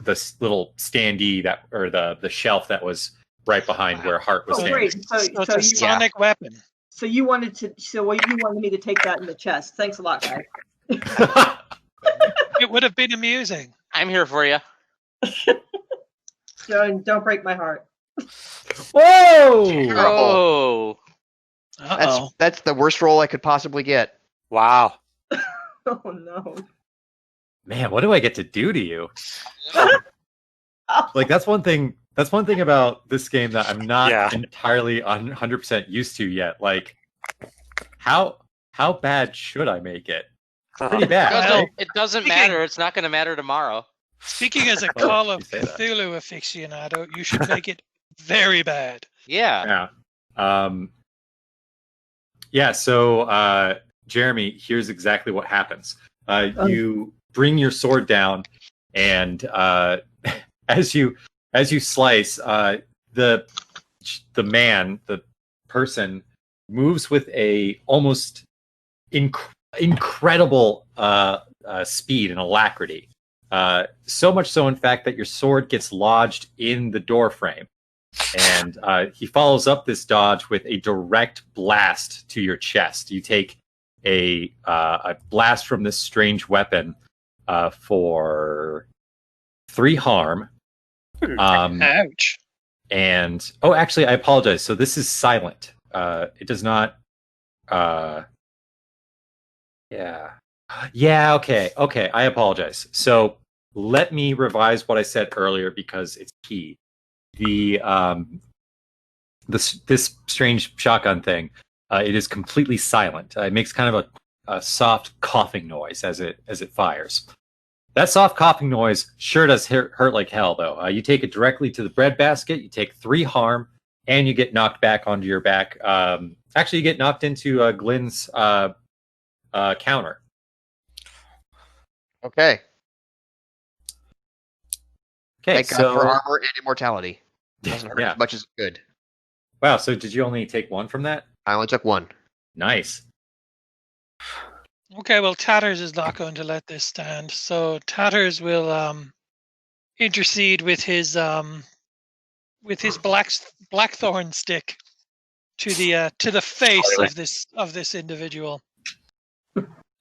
this little standee or the shelf that was right behind where Hart was Oh, standing. great. So it's a sonic weapon. So you wanted me to take that in the chest. Thanks a lot, guys. It would have been amusing. I'm here for you. Don't break my heart. Whoa! Oh, Uh-oh. That's the worst roll I could possibly get. Wow. Oh no. Man, what do I get to do to you? Like that's one thing about this game that I'm not entirely 100% used to yet. Like how bad should I make it? Pretty bad. Right? it doesn't matter. It's not going to matter tomorrow. Speaking as a Oh, Call you of say that. Cthulhu aficionado, you should make it very bad. Yeah. Yeah. So Jeremy, here's exactly what happens. You bring your sword down, and as you slice, the person moves with a almost incredible speed and alacrity. So much so, in fact, that your sword gets lodged in the door frame. And he follows up this dodge with a direct blast to your chest. You take a blast from this strange weapon for 3 harm. Ouch. And actually, I apologize. So this is silent. It does not. Yeah. Okay. I apologize. So let me revise what I said earlier because it's key. This strange shotgun thing. It is completely silent. It makes kind of a soft coughing noise as it fires. That soft coughing noise sure does hurt like hell, though. You take it directly to the breadbasket. You take 3 harm, and you get knocked back onto your back. Actually, you get knocked into Glenn's counter. Okay. Okay, Thank God for armor and immortality. Doesn't hurt as much as it could. Wow, so did you only take 1 from that? I only took 1. Nice. Okay, well, Tatters is not going to let this stand, so Tatters will intercede with his blackthorn stick to the face of this individual,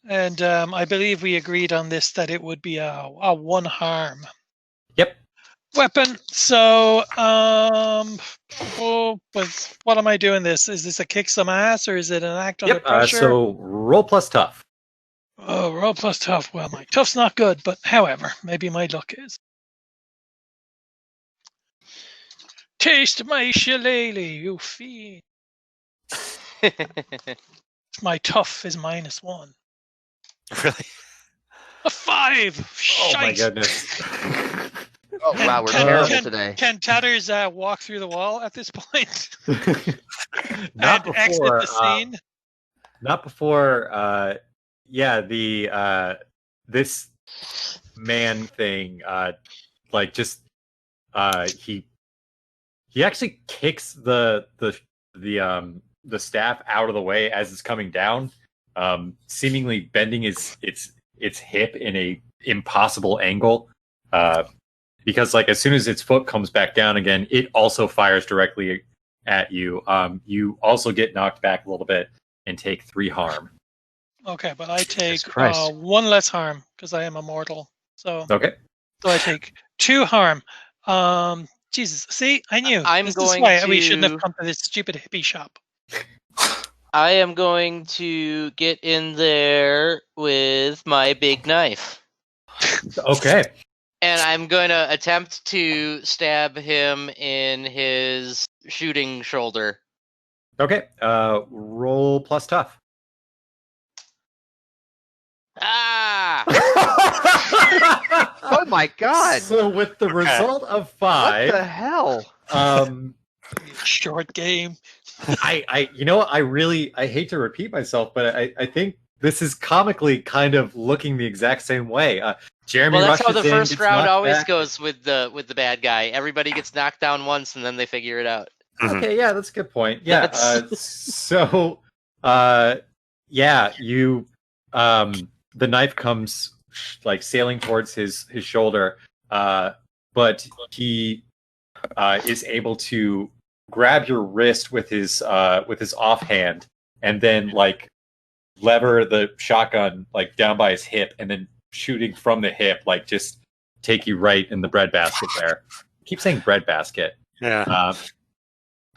and I believe we agreed on this that it would be a 1 harm. Yep. weapon. So, but what am I doing this? Is this a kick some ass or is it an act under Yep. pressure? So roll plus tough. Oh, roll plus tough. Well, my tough's not good, but however, maybe my luck is. Taste my shillelagh, you fiend. My tough is -1. Really? A 5. Oh my Shite. goodness. Oh wow, we're terrible today. Can Tatters walk through the wall at this point Not and exit before. the scene? Not before. Yeah, the this man thing. Like just he actually kicks the staff out of the way as it's coming down, seemingly bending its hip in a impossible angle. Because like as soon as its foot comes back down again, it also fires directly at you. You also get knocked back a little bit and take 3 harm. Okay, but I take Christ. 1 less harm because I am immortal. So Okay. I take 2 harm. Jesus, see, I knew. I'm this going is why we shouldn't to- have come to this stupid hippie shop. I am going to get in there with my big knife. Okay. And I'm going to attempt to stab him in his shooting shoulder. Okay. Roll plus tough. Ah! Oh my god! So with the result of 5, What the hell? Short game. I you know what, I hate to repeat myself, but I think this is comically kind of looking the exact same way. Jeremy Well, that's how rushes the in, first gets round knocked always back. goes with the bad guy. Everybody gets knocked down once, and then they figure it out. Okay, yeah, that's a good point. Yeah. That's- So yeah, you the knife comes like sailing towards his shoulder, but he is able to grab your wrist with his offhand and then like lever the shotgun like down by his hip and then shooting from the hip like just take you right in the breadbasket there. I keep saying breadbasket. Yeah.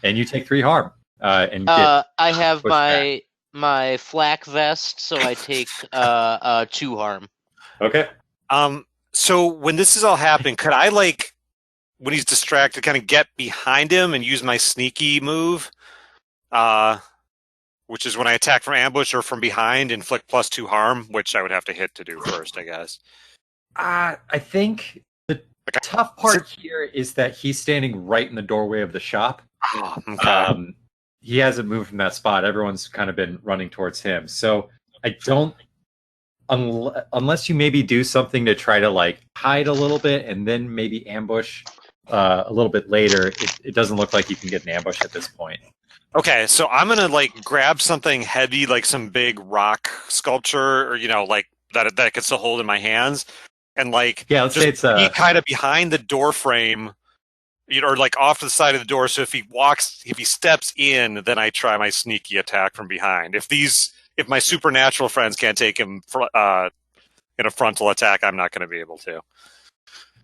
And you take 3 harm. And get I have pushed my flak vest, so I take 2 harm. okay. So when this is all happening, could I like when he's distracted, kind of get behind him and use my sneaky move? Which is when I attack from ambush or from behind, inflict +2 harm, which I would have to hit to do first, I guess. I think the tough part here is that he's standing right in the doorway of the shop. Oh, okay. He hasn't moved from that spot. Everyone's kind of been running towards him. So I don't, unless you maybe do something to try to like hide a little bit and then maybe ambush a little bit later, it doesn't look like you can get an ambush at this point. Okay, so I'm gonna like grab something heavy, like some big rock sculpture, or like that I could still hold in my hands, and like Yeah, let's just say it's be kind of behind the door frame, or like off to the side of the door. So if he steps in, then I try my sneaky attack from behind. If my supernatural friends can't take him in a frontal attack, I'm not going to be able to.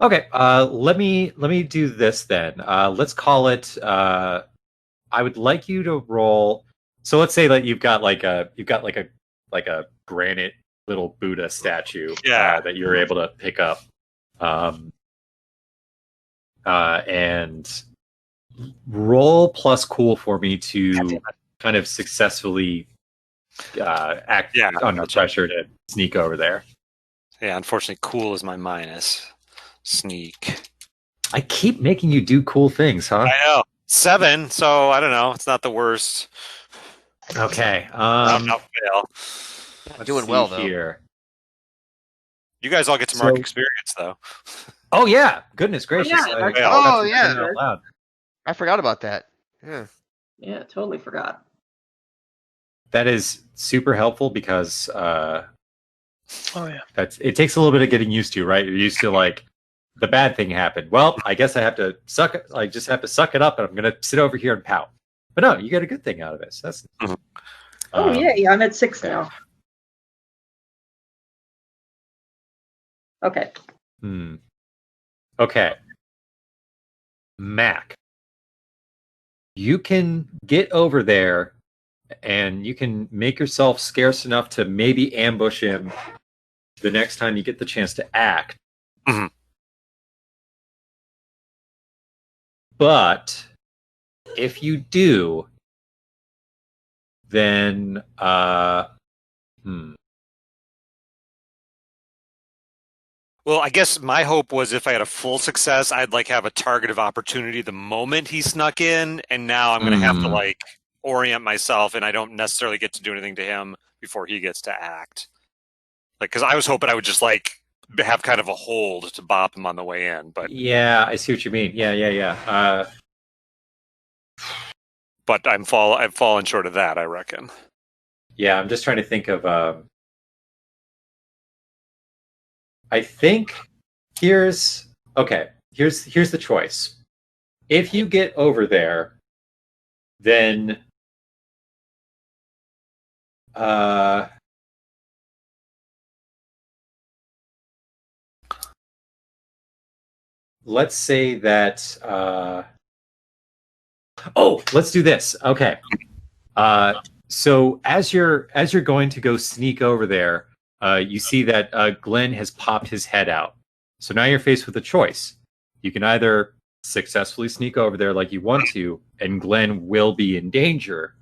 Okay, let me do this then. Let's call it. I would like you to roll. So let's say that you've got like a granite little Buddha statue that you're able to pick up, and roll plus cool for me to kind of successfully act under pressure to sneak over there. Yeah, unfortunately, cool is my minus. Sneak. I keep making you do cool things, huh? I know. 7, so I don't know. It's not the worst. Okay. I'll fail. Let's Doing see well, though. here. You guys all get to mark experience, though. Oh yeah! Goodness gracious! yeah, yeah. Out loud. I forgot about that. Yeah. Yeah, totally forgot. That is super helpful because Oh yeah. it takes a little bit of getting used to, right? You're used to like the bad thing happened. Well, I guess I have to suck it. I just have to suck it up, and I'm gonna sit over here and pout. But no, you get a good thing out of it. So that's. Oh yay! I'm at 6 now. Okay. Okay. Mac, you can get over there and you can make yourself scarce enough to maybe ambush him the next time you get the chance to act. Mhm. But if you do, then Well, I guess my hope was if I had a full success, I'd like have a target of opportunity the moment he snuck in, and now I'm going to have to like orient myself, and I don't necessarily get to do anything to him before he gets to act. Like, because I was hoping I would just like have kind of a hold to bop him on the way in, but yeah, I see what you mean. Yeah. but I've fallen short of that, I reckon. Yeah, I'm just trying to think of. I think here's the choice. If you get over there, then let's say that let's do this. Okay. So as you're going to go sneak over there, you see that Glenn has popped his head out. So now you're faced with a choice. You can either successfully sneak over there like you want to, and Glenn will be in danger,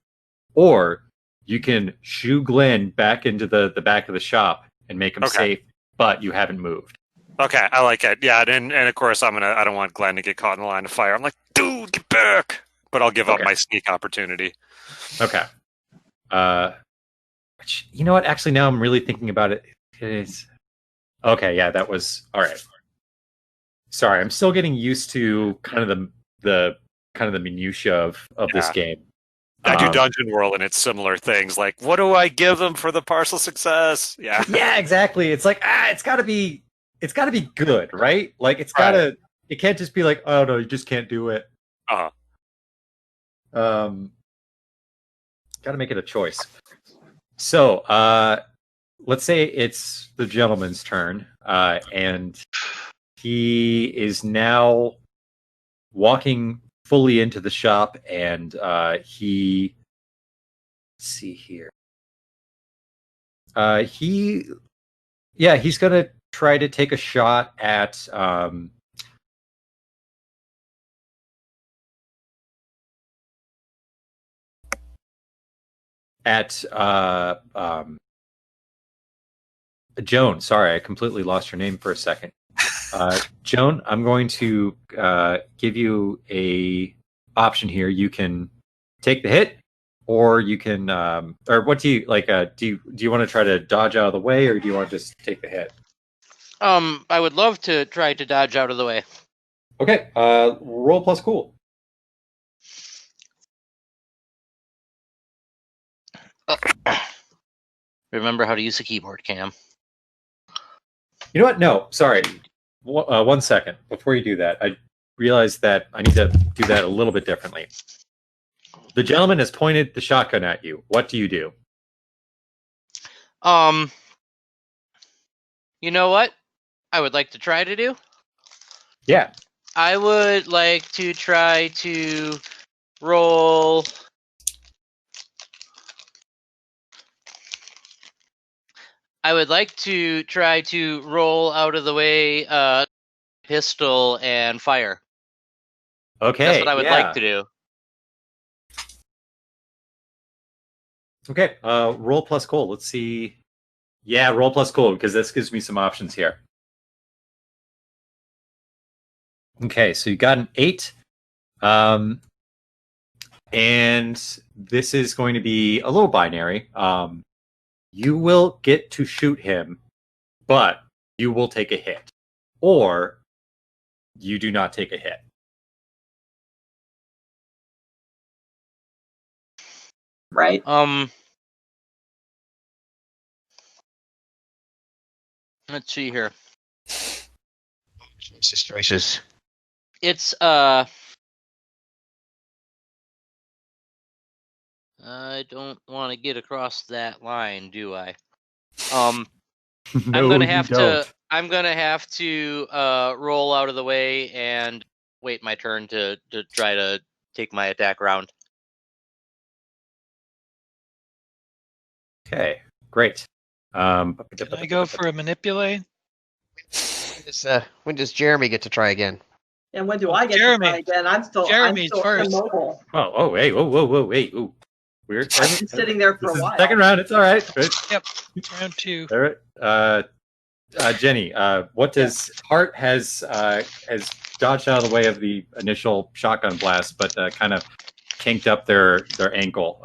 or you can shoo Glenn back into the back of the shop and make him safe, but you haven't moved. Okay, I like it. Yeah, and of course I don't want Glenn to get caught in the line of fire. I'm like, dude, get back! But I'll give up my sneak opportunity. Okay. Which, you know what? Actually, now I'm really thinking about it. It's okay. Yeah, that was all right. Sorry, I'm still getting used to kind of the minutia of this game. I do Dungeon World, and it's similar things. Like, what do I give them for the partial success? Yeah, yeah, exactly. It's like it's got to be good, right? Like it can't just be like, oh no, you just can't do it. Got to make it a choice. So, let's say it's the gentleman's turn, and he is now walking fully into the shop, and let's see here. He's gonna try to take a shot at Joan. Sorry, I completely lost her name for a second. Joan, I'm going to give you a option here. You can take the hit, or you can, or what do you like? Do you want to try to dodge out of the way, or do you want to just take the hit? I would love to try to dodge out of the way. Okay. Roll plus cool. Remember how to use a keyboard, Cam. You know what? No, sorry. 1 second. Before you do that, I realized that I need to do that a little bit differently. The gentleman has pointed the shotgun at you. What do you do? You know what I would like to try to do? Yeah. I would like to try to roll... I would like to try to roll out of the way pistol and fire. Okay. That's what I would like to do. Okay. Roll plus cool. Let's see. Yeah, roll plus cool, because this gives me some options here. Okay, so you got an 8. And this is going to be a little binary. You will get to shoot him, but you will take a hit. Or you do not take a hit. Right. Let's see here. Choices. It's I don't want to get across that line, do I? No, I'm gonna have to roll out of the way and wait my turn to try to take my attack round. Okay, great. Can I go for a manipulate? When does Jeremy get to try again? And when do Oh, I get Jeremy. to try again? I'm still First. immobile. Hey, whoa, wait, ooh. Weird. I've been sitting there for This a is while. the second round. It's all right. Good. Yep. Round 2. All right. Jenny, what does Hart has dodged out of the way of the initial shotgun blast, but kind of kinked up their ankle.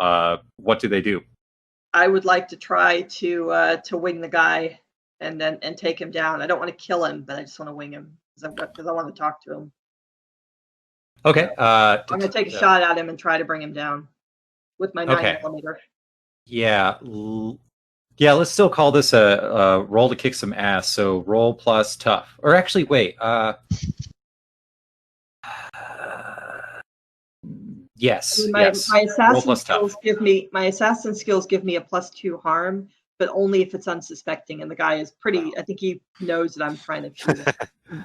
What do they do? I would like to try to wing the guy and take him down. I don't want to kill him, but I just want to wing him because I want to talk to him. Okay. I'm going to take a shot at him and try to bring him down with my 9mm. Yeah. Yeah, let's still call this a roll to kick some ass. So roll plus tough. Or actually, wait. Yes. My assassin skills give me a +2 harm, but only if it's unsuspecting. And the guy is pretty. I think he knows that I'm trying to shoot him.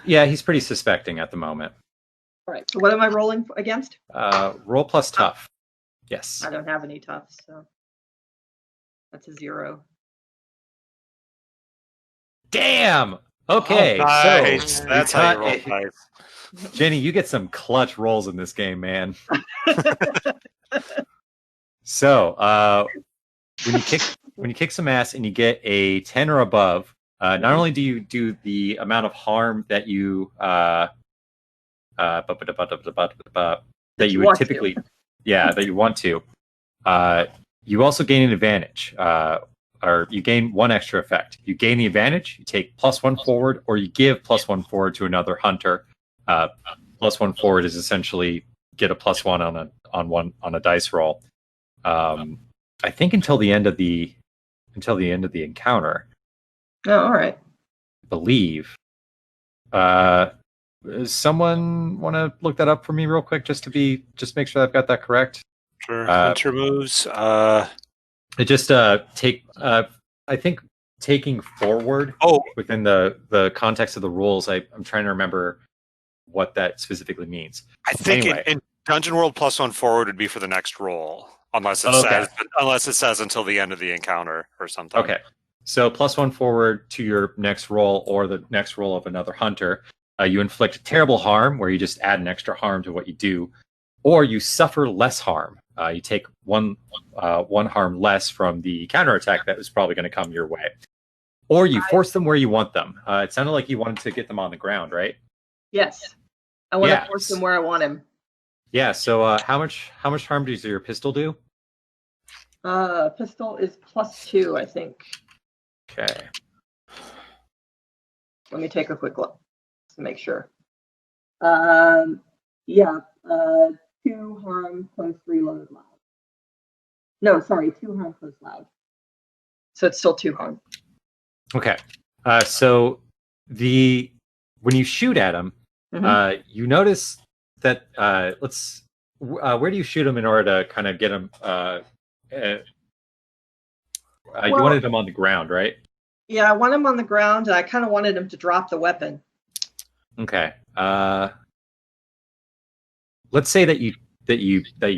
Yeah, he's pretty suspecting at the moment. All right. So what am I rolling against? Roll plus tough. Yes. I don't have any toughs, so that's a 0. Damn. Okay. Oh, nice. So That's how you roll dice. Jenny, you get some clutch rolls in this game, man. So when you kick some ass and you get a 10 or above, not only do you do the amount of harm that you that you would typically that you want to, you also gain an advantage. Or you gain one extra effect. You gain the advantage, you take +1 forward, or you give +1 forward to another hunter. +1 forward is essentially get a +1 on a dice roll. I think until the end of the encounter. Oh, all right. I believe. Someone want to look that up for me real quick, just make sure I've got that correct. Sure. Hunter moves. It just I think taking forward within the context of the rules, I'm trying to remember what that specifically means. I think in Dungeon World +1 forward would be for the next roll, unless it says until the end of the encounter or something. Okay. So +1 forward to your next roll or the next roll of another hunter. You inflict terrible harm where you just add an extra harm to what you do, or you suffer less harm. You take one harm less from the counterattack that was probably going to come your way. Or you force them where you want them. It sounded like you wanted to get them on the ground, right? Yes. I want to force him where I want him. Yeah, so how much harm does your pistol do? Pistol is +2, I think. Okay. Let me take a quick look to make sure. 2 harm, close, reload, loud. No, sorry, 2 harm, close, loud. So it's still 2 harm. Okay. So when you shoot at him, you notice that where do you shoot him in order to kind of get him? You wanted him on the ground, right? Yeah, I want him on the ground, and I kind of wanted him to drop the weapon. Okay. Let's say that you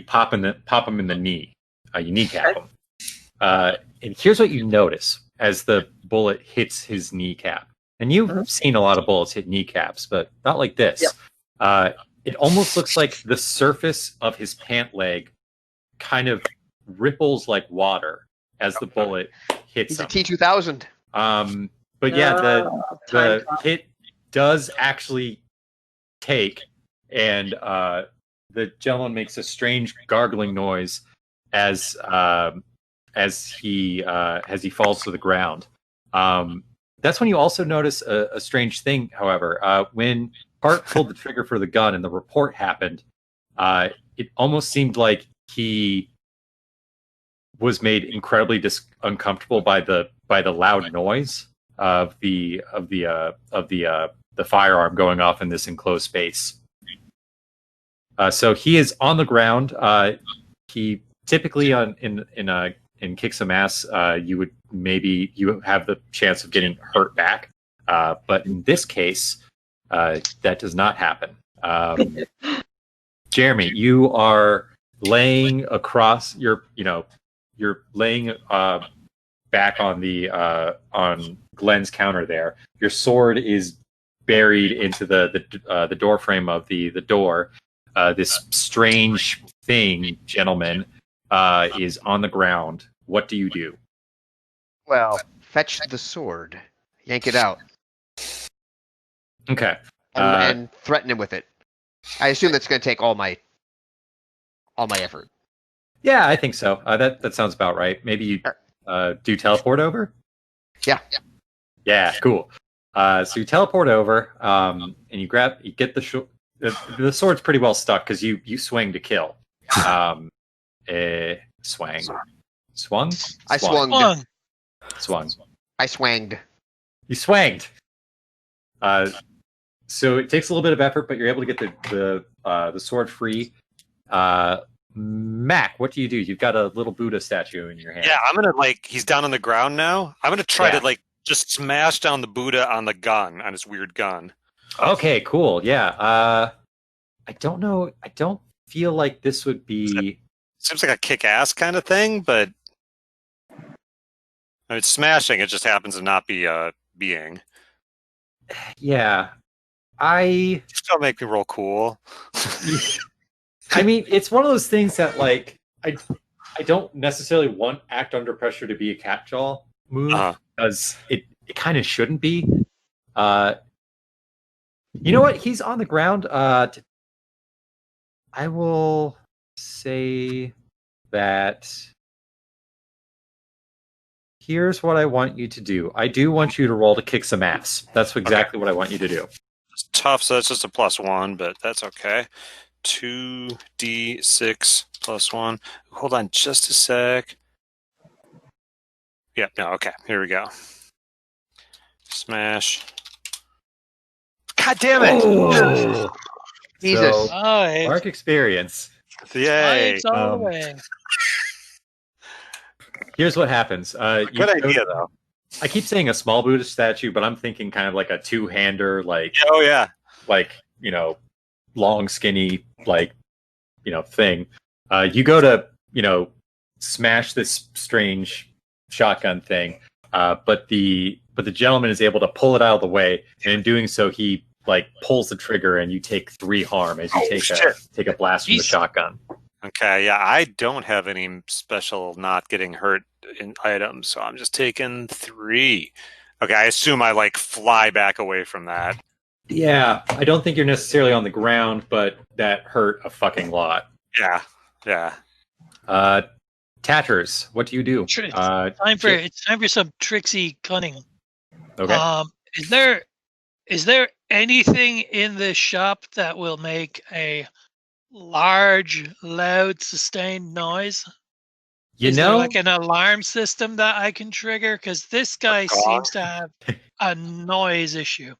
pop him in the knee. You kneecap him. And here's what you notice as the bullet hits his kneecap. And you've seen a lot of bullets hit kneecaps, but not like this. Yep. It almost looks like the surface of his pant leg kind of ripples like water as the bullet hits him. He's a T2000. But yeah, the hit does actually take, and the gentleman makes a strange gargling noise as he falls to the ground. That's when you also notice a strange thing, however. When Hart pulled the trigger for the gun and the report happened, it almost seemed like he was made incredibly uncomfortable by the loud noise of the firearm going off in this enclosed space. So he is on the ground. He typically in kick some ass, you have the chance of getting hurt back. But in this case, that does not happen. Jeremy, you are laying across you're laying back on the on Glenn's counter there. Your sword is buried into the door frame of the door. This strange thing, gentlemen, is on the ground. What do you do? Well, fetch the sword, yank it out, Okay. and threaten him with it. I assume that's going to take all my effort. Yeah, I think so. That sounds about right. Maybe you do teleport over? Yeah. Yeah, cool. So you teleport over, and you get the sword's pretty well stuck because you swing to kill. Swung. I Swung. Swung. Swung. I swanged. You swanged. So it takes a little bit of effort, but you're able to get the sword free. Mac, what do? You've got a little Buddha statue in your hand. Yeah, I'm gonna he's down on the ground now. I'm gonna try Yeah. to just smash down the Buddha on the gun, on his weird gun. Okay, cool. Yeah. I don't know. I don't feel like this would be. Seems like a kick-ass kind of thing, but I mean, smashing it just happens to not be a being. Yeah. Still make me roll cool. I mean, it's one of those things that I don't necessarily want act under pressure to be a catch-all move because it kind of shouldn't be. You know what? He's on the ground. I will say that here's what I want you to do. I do want you to roll to kick some ass. That's exactly what I want you to do. It's tough, so that's just a +1, but that's okay. 2d6 +1. Hold on just a sec. Yeah, no, okay. Here we go. Smash. God damn it! Oh! Jesus. So, Nice. Mark experience. Yay! Nice all the way. Here's what happens. Good idea, though. I keep saying a small Buddha statue, but I'm thinking kind of like a two-hander, Oh yeah, long, skinny, thing. You go to, smash this strange shotgun thing, but the gentleman is able to pull it out of the way, and in doing so, he pulls the trigger, and you take 3 harm as you take a blast from the shotgun. Okay, yeah, I don't have any special not getting hurt in items, so I'm just taking 3. Okay, I assume I fly back away from that. Yeah, I don't think you're necessarily on the ground, but that hurt a fucking lot. Yeah. Tatters, what do you do? It's time for some tricksy cunning. Okay. Is there anything in this shop that will make a large, loud, sustained noise? Is there an alarm system that I can trigger? Because this guy seems to have a noise issue.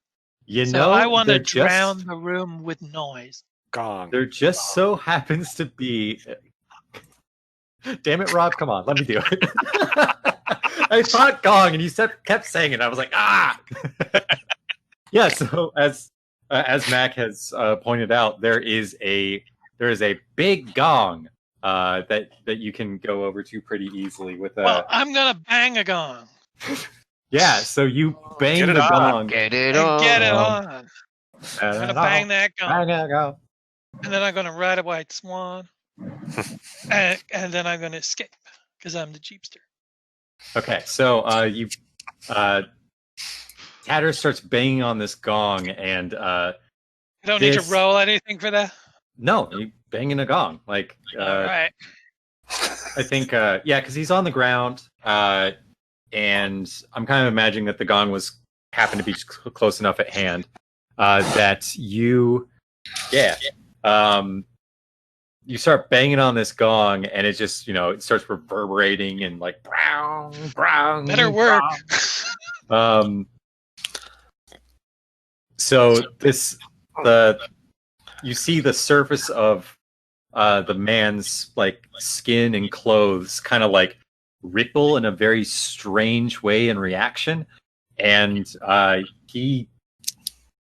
I want to drown the room with noise. Gong. There just so happens to be. Damn it, Rob! Come on, let me do it. I thought gong, and you kept saying it. I was like, ah. Yeah. So as Mac has pointed out, there is a big gong that you can go over to pretty easily with a. Well, I'm gonna bang a gong. Yeah. So you bang the gong. Get it And on. get it on. I'm gonna bang that gong. Bang that gong. And then I'm gonna ride a white swan. and then I'm gonna escape because I'm the Jeepster. Okay, so you Tatter starts banging on this gong, and You don't need to roll anything for that. No, you banging a gong. All right. I think because he's on the ground, and I'm kind of imagining that the gong happened to be close enough at hand that you you start banging on this gong, and it just it starts reverberating and brown. Better work. So you see the surface of the man's skin and clothes kind of ripple in a very strange way in reaction, and he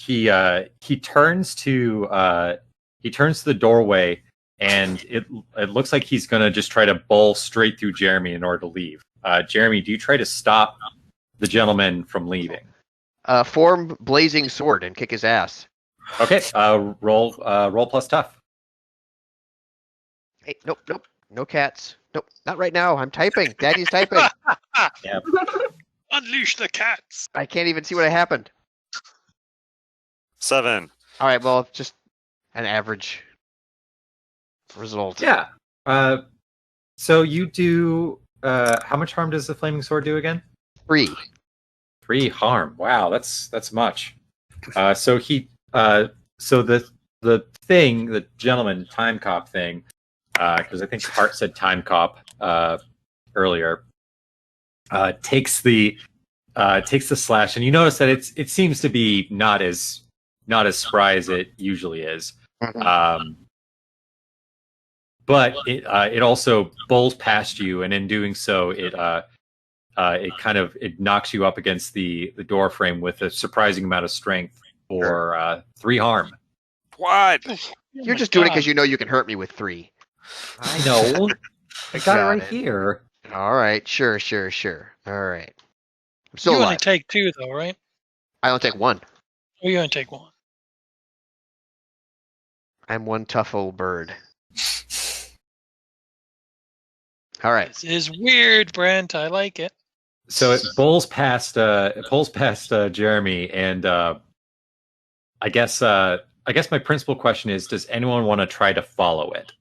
he turns to the doorway, and it looks like he's gonna just try to bowl straight through Jeremy in order to leave. Jeremy, do you try to stop the gentleman from leaving? Form blazing sword and kick his ass. Okay. Roll plus tough. Hey, nope, no cats. Nope, not right now. I'm typing. Daddy's typing. Yeah. Unleash the cats. I can't even see what happened. 7. All right, well, just an average result. Yeah. So you do. How much harm does the flaming sword do again? 3. 3 harm. Wow, that's much. So the thing, the gentleman time cop thing, because I think Hart said time cop earlier, takes the slash, and you notice that it seems to be not as spry as it usually is. But it also bowls past you, and in doing so, it knocks you up against the door frame with a surprising amount of strength for 3 harm. What? You're just doing it because you know you can hurt me with 3. I know. I got it right here. All right, sure. All right. I'm still You alive. only take 2, though, right? I only take 1. Oh, you only take 1. I'm one tough old bird. All right. This is weird, Brent. I like it. So it pulls past Jeremy, and I guess my principal question is: does anyone want to try to follow it?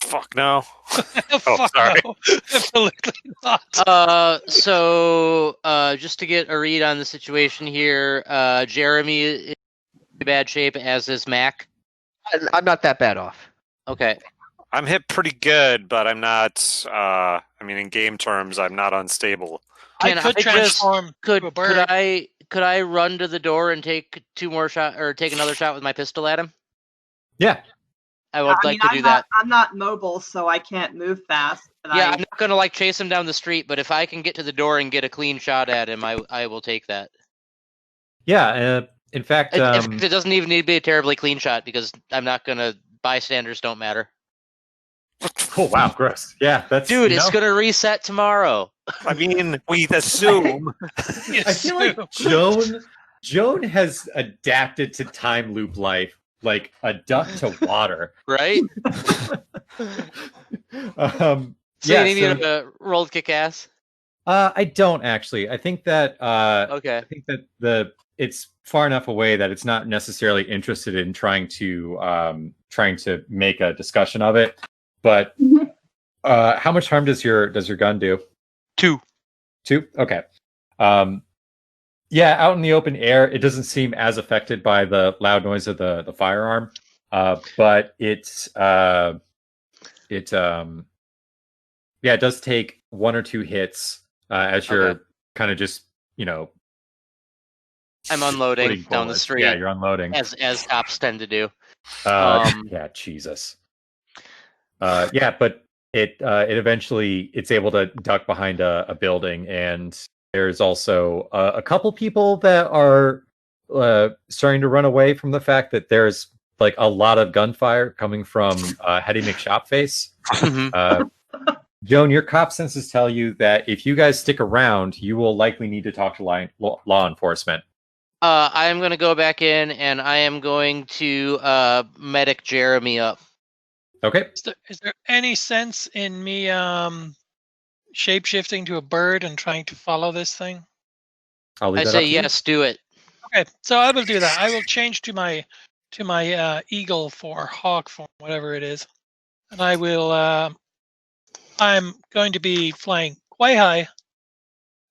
Fuck no. Fuck sorry. no. Absolutely not. So just to get a read on the situation here, Jeremy is in bad shape, as is Mac. I'm not that bad off. Okay. I'm hit pretty good, but I'm not. In game terms, I'm not unstable. I could transform Could to a bird. could I run to the door and take 2 more shot, or take another shot with my pistol at him? Yeah. I would like to do that. I'm not mobile, so I can't move fast. But Yeah, I'm not gonna chase him down the street, but if I can get to the door and get a clean shot at him, I will take that. Yeah. In fact, it doesn't even need to be a terribly clean shot because I'm not gonna. Bystanders don't matter. oh wow, gross. Yeah, that's Dude, it's gonna reset tomorrow. I mean, we assume. I feel like Joan has adapted to time loop life like a duck to water. Right? So you need me to roll kick ass? I don't actually. I think that okay. I think that it's far enough away that it's not necessarily interested in trying to make a discussion of it. But how much harm does your gun do? 2. 2? Okay. Yeah, out in the open air, it doesn't seem as affected by the loud noise of the firearm. But it does take 1 or 2 hits as you're kind of just, I'm unloading down the street. Yeah, you're unloading. As cops tend to do. Yeah, Jesus. But it eventually it's able to duck behind a building, and there's also a couple people that are starting to run away from the fact that there's like a lot of gunfire coming from Hetty McShopface. Joan, your cop senses tell you that if you guys stick around, you will likely need to talk to law enforcement. I am going to go back in, and I am going to medic Jeremy up. Okay. Is there any sense in me shape-shifting to a bird and trying to follow this thing? I say yes, do it. Okay, so I will do that. I will change to my eagle form, hawk form, whatever it is, and I will. I'm going to be flying quite high,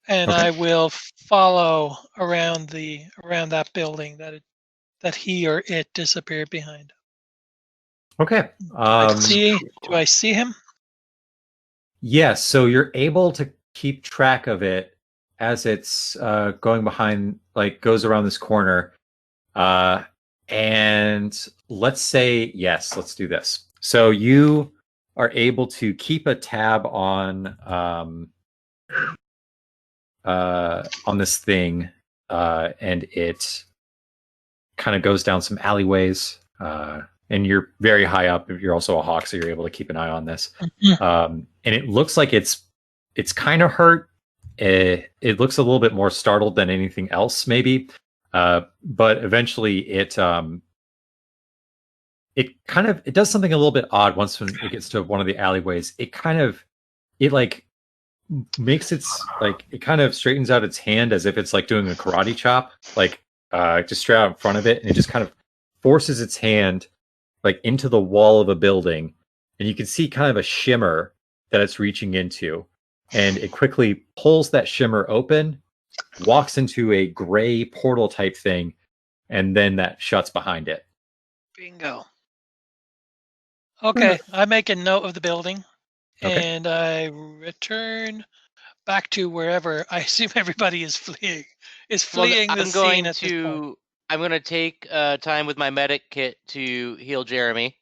and I will follow around that building that he or it disappeared behind. Okay. Do I see him? Yes. So you're able to keep track of it as it's going behind, like goes around this corner. And let's say, yes, let's do this. So you are able to keep a tab on this thing, and it kind of goes down some alleyways. And you're very high up. You're also a hawk, so you're able to keep an eye on this. And it looks like it's kind of hurt. It looks a little bit more startled than anything else, maybe. But eventually, it does something a little bit odd. Once when it gets to one of the alleyways, it makes its it kind of straightens out its hand as if it's like doing a karate chop, just straight out in front of it, and it just kind of forces its hand into the wall of a building, and you can see kind of a shimmer that it's reaching into, and it quickly pulls that shimmer open, walks into a gray portal type thing, and then that shuts behind it. Bingo. Okay, I make a note of the building, Okay. and I return back to wherever I assume everybody is fleeing. The scene at this point. I'm going to take time with my medic kit to heal Jeremy.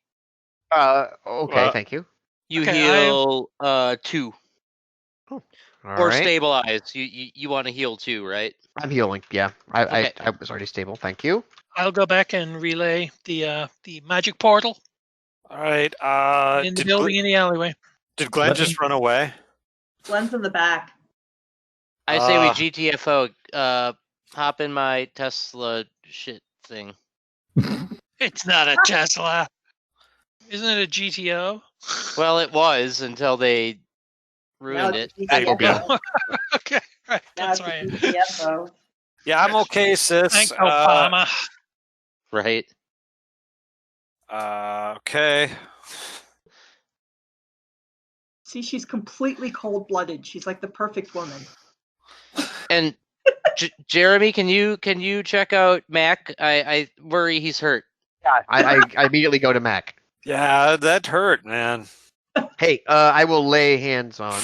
Okay, thank you. You Okay, heal 2. All Or right. stabilize. You want to heal 2, right? I'm healing. Yeah, Okay. I was already stable. Thank you. I'll go back and relay the magic portal All right. in the building in the alleyway. Did Glenn just run away? Glenn's in the back. I say we GTFO. Hop in my Tesla shit thing. It's not a Tesla. Isn't it a GTO? Well, it was until they ruined it. Okay, right. That's Now right. it's a GTFO. Yeah, I'm okay, sis. Thanks, Obama. Right. Okay. See, she's completely cold-blooded. She's like the perfect woman. And Jeremy, can you check out Mac? I worry he's hurt. Yeah, I immediately go to Mac. Yeah, that hurt, man. Hey, I will lay hands on.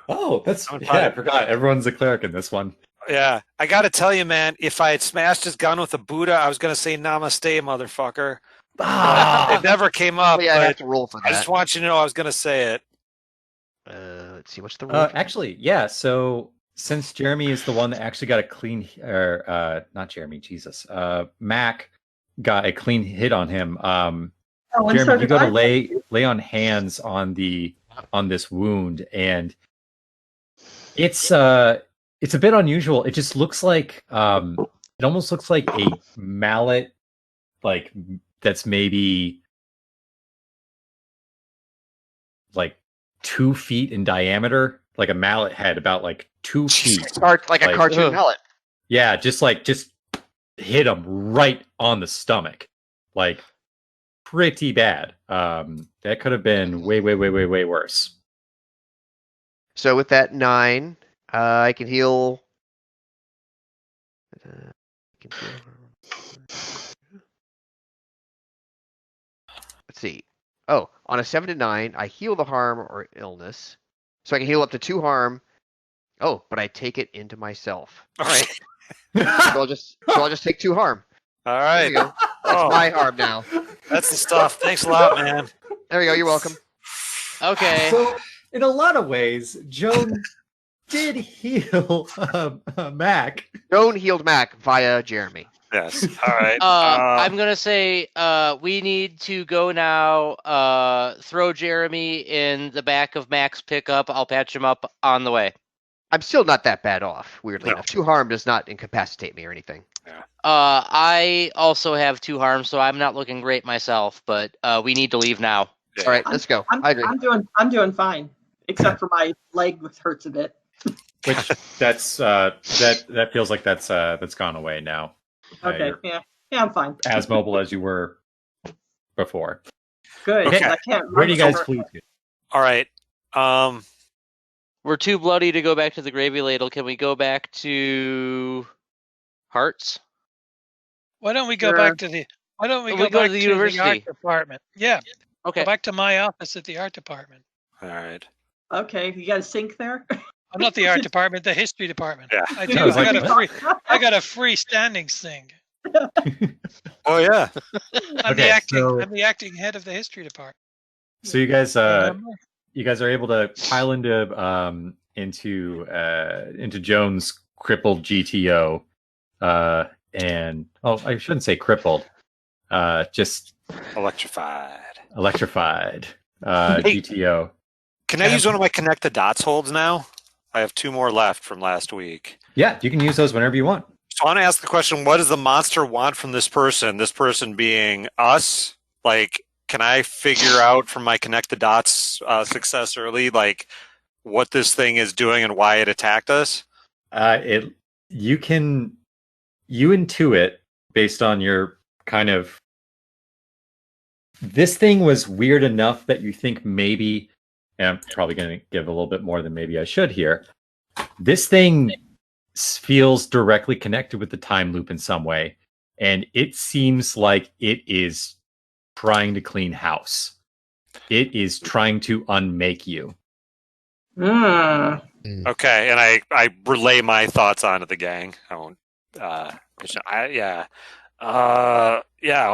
Oh, that's I'm I fine. forgot. Everyone's a cleric in this one. Yeah, I got to tell you, man, if I had smashed his gun with a Buddha, I was going to say namaste, motherfucker. It never came up. Yeah, I have But to roll for I just that. want you to know I was going to say it. Let's see, what's the roll? Actually, yeah. So since Jeremy is the one that actually got a clean, or not Jeremy, Jesus, Mac got a clean hit on him. And Jeremy, so you did go to I. lay on hands on this wound, and it's a bit unusual. It just looks like it almost looks like a mallet, that's maybe 2 feet in diameter, like a mallet head about 2 feet. Start like a cartoon mallet. Yeah, just hit him right on the stomach, pretty bad. That could have been way worse. So with that 9, I can heal. Let's see. Oh, on a 7 to 9, I heal the harm or illness, so I can heal up to 2 harm. Oh, but I take it into myself. All right. so I'll just take 2 harm. All There right. we go. That's my harm now. That's the stuff. Thanks a lot, man. There we go. You're welcome. Okay. So, in a lot of ways, Joan did heal Mac. Joan healed Mac via Jeremy. Yes. All right. I'm gonna say we need to go now. Throw Jeremy in the back of Mac's pickup. I'll patch him up on the way. I'm still not that bad off, weirdly No. enough. 2 harm does not incapacitate me or anything. I also have 2 harm, so I'm not looking great myself. But we need to leave now. Yeah. All right, let's go. I agree. I'm doing fine, except for my leg hurts a bit. Which that feels like that's gone away now. Okay, You're yeah, I'm fine. as mobile as you were before. Good. Okay. 'cause I can't Where do you guys run flee to? All right. We're too bloody to go back to the gravy ladle. Can we go back to Hearts? Why don't we go Sure. back to the? Why don't we We go go to back the to university. the art department? Yeah, Okay. go back to my office at the art department. All right. Okay, you got a sink there? I'm not the art department, the history department. Yeah. I do. I was I like, got a freestanding thing. Oh yeah. I'm Okay, I'm the acting head of the history department. So you guys Remember? you guys are able to pile into Joan's crippled GTO, and I shouldn't say crippled, just Electrified. electrified. Hey. GTO. Can I use one of my connect the dots holds now? I have 2 more left from last week. Yeah, you can use those whenever you want. So I want to ask the question, what does the monster want from this person? This person being us? Like, can I figure out from my connect the dots success early, like, what this thing is doing and why it attacked us? You intuit based on your kind of. This thing was weird enough that you think maybe, and I'm probably going to give a little bit more than maybe I should here. This thing feels directly connected with the time loop in some way, and it seems like it is trying to clean house. It is trying to unmake you. Okay, and I relay my thoughts onto the gang. I won't. I'm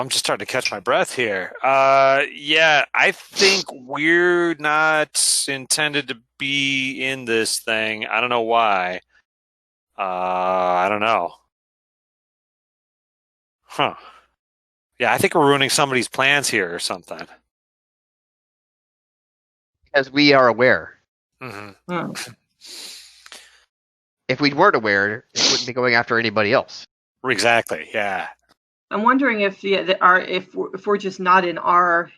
just starting to catch my breath here. I think we're not intended to be in this thing. I don't know why. I don't know. Huh. Yeah, I think we're ruining somebody's plans here or something. As we are aware. Mm-hmm. If we weren't aware, it wouldn't be going after anybody else. Exactly. Yeah. I'm wondering if we're just not in our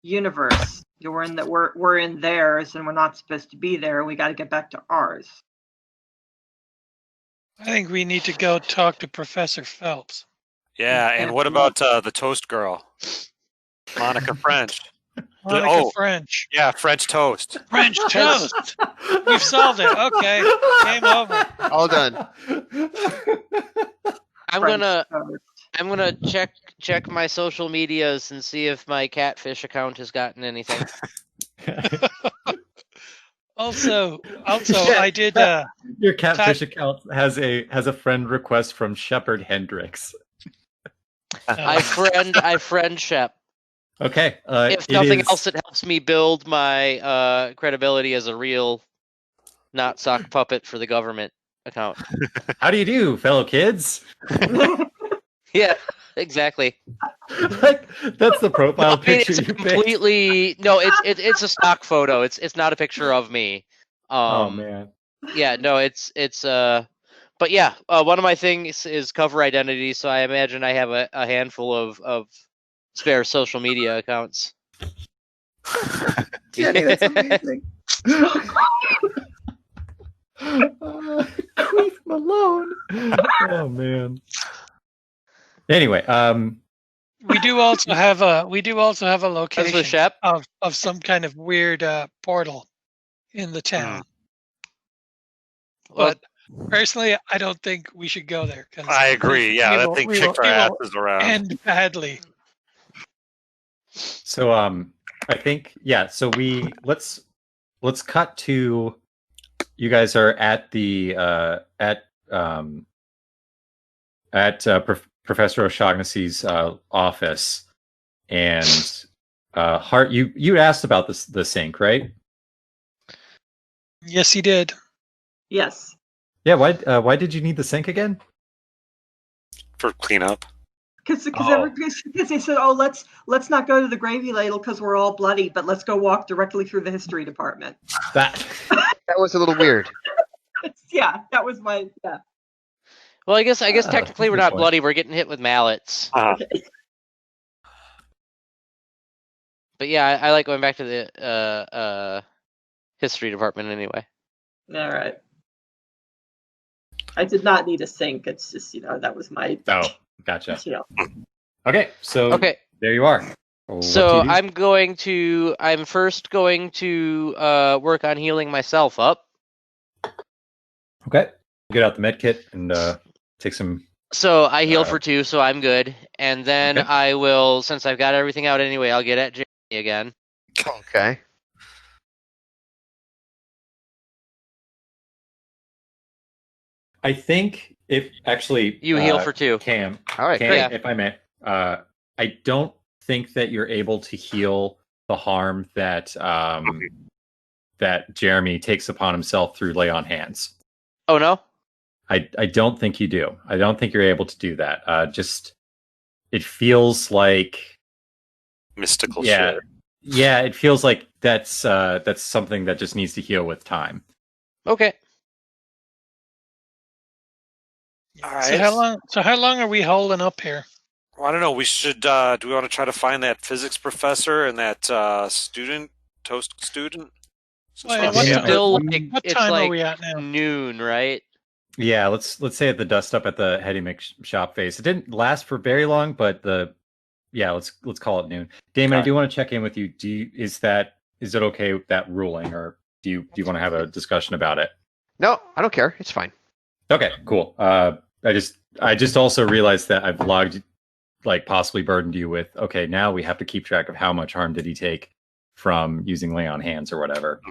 universe. We're in theirs, and we're not supposed to be there. We got to get back to ours. I think we need to go talk to Professor Phelps. Yeah, and what about the toast girl, Monica French? Monica French. Yeah, French toast. French toast. We've solved it. Okay, game over. All done. I'm gonna check my social medias and see if my catfish account has gotten anything. Also, I did. Your catfish account has a friend request from Shepard Hendricks. I friend Shep. Okay. If nothing else, it helps me build my credibility as a real, not sock puppet for the government account. How do you do, fellow kids? Yeah, exactly. Like, that's the profile picture. It's completely no. It's a stock photo. It's not a picture of me. Oh man. Yeah, no. It's but yeah. One of my things is cover identity, so I imagine I have a handful of spare social media accounts. Jenny, that's amazing. Queef Malone. Oh man. Anyway, we do also have a location Shep? of some kind of weird portal in the town. Well, But personally, I don't think we should go there. I agree. Yeah, that thing kicked our asses around. And badly. So I think so let's cut to you guys are at the Professor O'Shaughnessy's office, and Hart, you asked about the sink, right? Yes, he did. Yes. Yeah. Why did you need the sink again? For cleanup. Because they said, "Oh, let's not go to the gravy ladle because we're all bloody, but let's go walk directly through the history department." That was a little weird. Yeah, that was my yeah. Well, I guess technically we're not point. bloody. We're getting hit with mallets. But yeah, I like going back to the history department anyway. All right. I did not need a sink. It's just that was my. Oh, gotcha. Okay, so there you are. So I'm first going to work on healing myself up. Okay, get out the med kit and take some. So I heal for 2, so I'm good. And then I will, since I've got everything out anyway, I'll get at Jamie again. Okay. I think if actually you heal for 2. Cam, all right, Cam, if I may, I don't think that you're able to heal the harm that that Jeremy takes upon himself through lay on hands. Oh no. I don't think you do. I don't think you're able to do that. Just it feels like Mystical yeah, shit. yeah. It feels like that's something that just needs to heal with time. Okay. All So right. how long are we holding up here? Well, I don't know. We should. Do we want to try to find that physics professor and that toast student? Well, yeah, It's what Yeah, time? still we- like What it's time are like we at now? noon, right? Yeah, let's say at the dust up at the Hetty Mc shop face. It didn't last for very long, but let's call it noon. Damon, I Okay. do want to check in with you. Is it okay with that ruling, or do you want to have a discussion about it? No, I don't care. It's fine. Okay, cool. I just also realized that I've logged, like, possibly burdened you with. Okay, now we have to keep track of how much harm did he take from using lay on hands or whatever.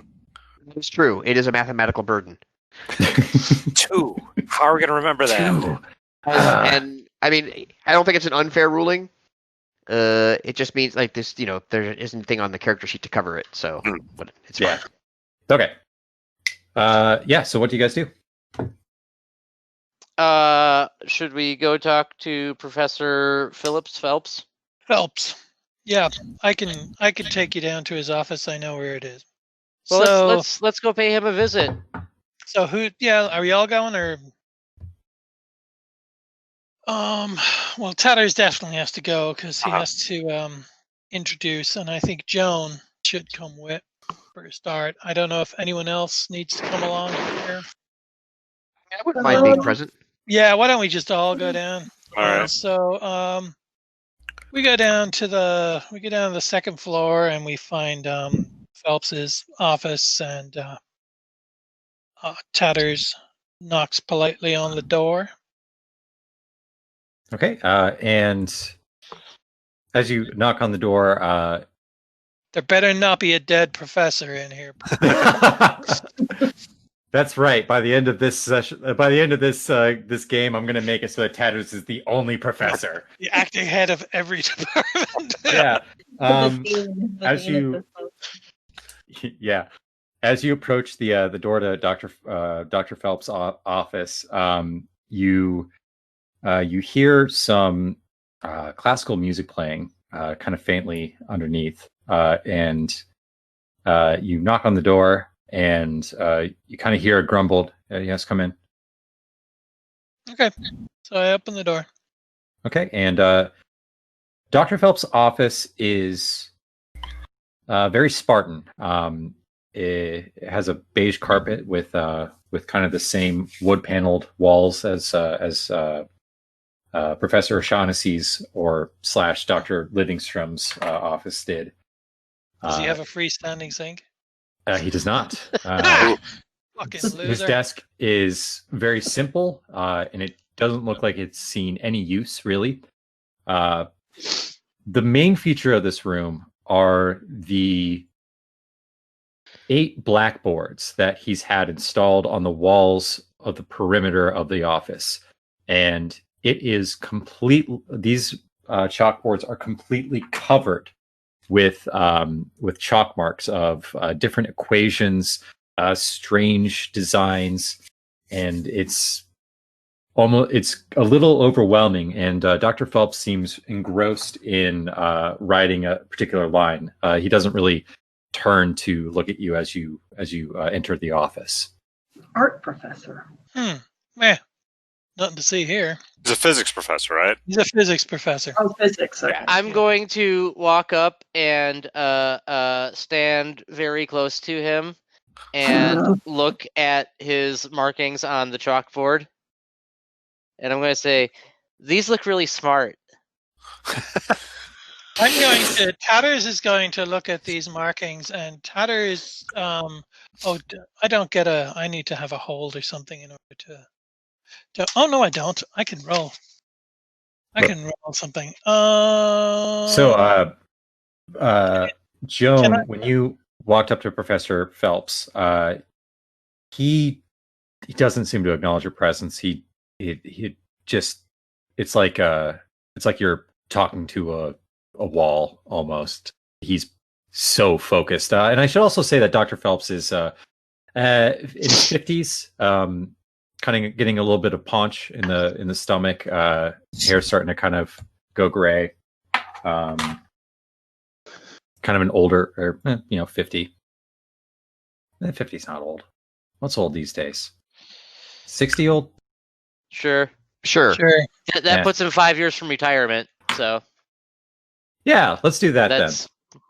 It's true. It is a mathematical burden. 2. How are we going to remember that? Two. And I mean, I don't think it's an unfair ruling. It just means like this, there isn't anything on the character sheet to cover it, so but it's fine. Yeah. Okay. So what do you guys do? Should we go talk to Professor Phelps? Phelps. Yeah, I can take you down to his office. I know where it is. Well, So let's go pay him a visit. so who? Yeah, are we all going or? Well, Tatters definitely has to go because he has to introduce, and I think Joan should come with for a start. I don't know if anyone else needs to come along here. I wouldn't mind being present. Yeah, why don't we just all go down? All right. So we go down to the second floor and we find Phelps's office, and Tatters knocks politely on the door. Okay. And as you knock on the door, There better not be a dead professor in here. that's right. By the end of this session, by the end of this game, I'm going to make it so that Tatters is the only professor. The acting head of every department. Yeah. As Yeah. As you approach the door to Dr. Phelps' office, you hear some classical music playing, kind of faintly underneath, and you knock on the door, and you kind of hear a grumbled, "Yes, come in." Okay, so I open the door. Okay, and Dr. Phelps' office is very Spartan. It has a beige carpet with kind of the same wood-paneled walls as Professor O'Shaughnessy's or / Dr. Livingstrom's office did. Does he have a freestanding sink? He does not. Fucking His loser. desk is very simple, and it doesn't look like it's seen any use, really. The main feature of this room are the 8 blackboards that he's had installed on the walls of the perimeter of the office. And it is these chalkboards are completely covered with chalk marks of different equations, strange designs, and it's a little overwhelming. And Dr. Phelps seems engrossed in writing a particular line. He doesn't really turn to look at you as you enter the office. art professor. Nothing to see here. He's a physics professor, right? He's a physics professor. Oh, physics. Okay. I'm going to walk up and stand very close to him and look at his markings on the chalkboard. And I'm going to say, these look really smart. Tatters is going to look at these markings, and Tatters, I need to have a hold or something in order to oh, no, I don't. I can roll. I can roll something. Joan, when you walked up to Professor Phelps, he doesn't seem to acknowledge your presence. He just, it's like you're talking to a wall almost. He's so focused. And I should also say that Dr. Phelps is in his 50s, kind of getting a little bit of paunch in the stomach. Hair starting to kind of go gray. Kind of an older, or 50. 50's not old. What's old these days? 60 old? Sure. Sure. That Yeah. puts him 5 years from retirement. So Yeah, let's do that that's then.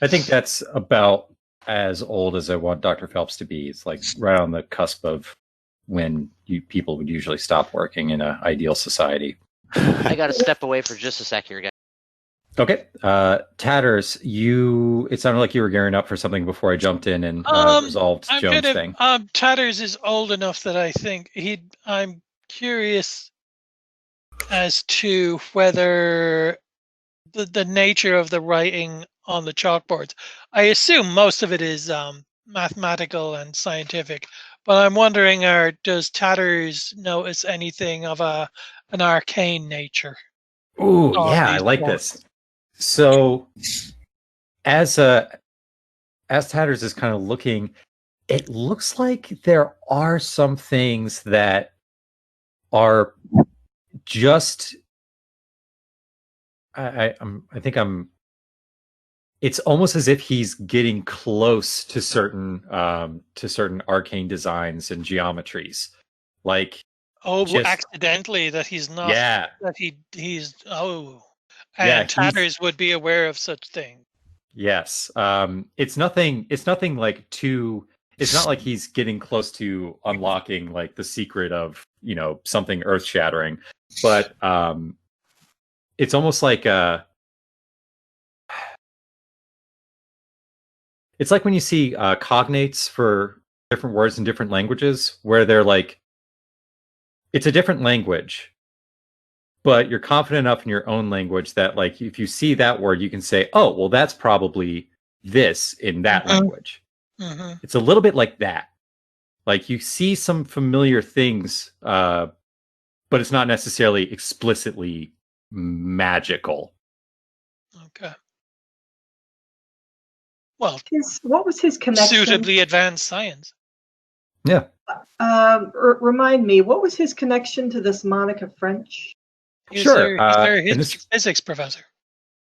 I think that's about as old as I want Dr. Phelps to be. It's like right on the cusp of when people would usually stop working in an ideal society. I got to step away for just a sec here, guys. Okay. Tatters, it sounded like you were gearing up for something before I jumped in and resolved I'm Jones' gonna, thing. Tatters is old enough that I think I'm curious as to whether the nature of the writing on the chalkboards. I assume most of it is mathematical and scientific, but I'm wondering, does Tatters notice anything of an arcane nature? Ooh, on yeah, I these like boards? this. So, as Tatters is kind of looking, it looks like there are some things that are just. I think I'm. It's almost as if he's getting close to certain arcane designs and geometries, like Oh, just accidentally that he's not. yeah, That he's yeah, and Tatters would be aware of such thing. yes. It's nothing. It's nothing like too. It's not like he's getting close to unlocking like the secret of something earth shattering, but it's almost like it's like when you see cognates for different words in different languages, where they're like, it's a different language, but you're confident enough in your own language that like if you see that word, you can say, oh, well, that's probably this in that language. Mm-hmm. It's a little bit like that. Like you see some familiar things, but it's not necessarily explicitly magical. Okay. Well, What was his connection? suitably advanced science. Yeah. Remind me, what was his connection to this Monica French? He's Sure. their and this- physics professor.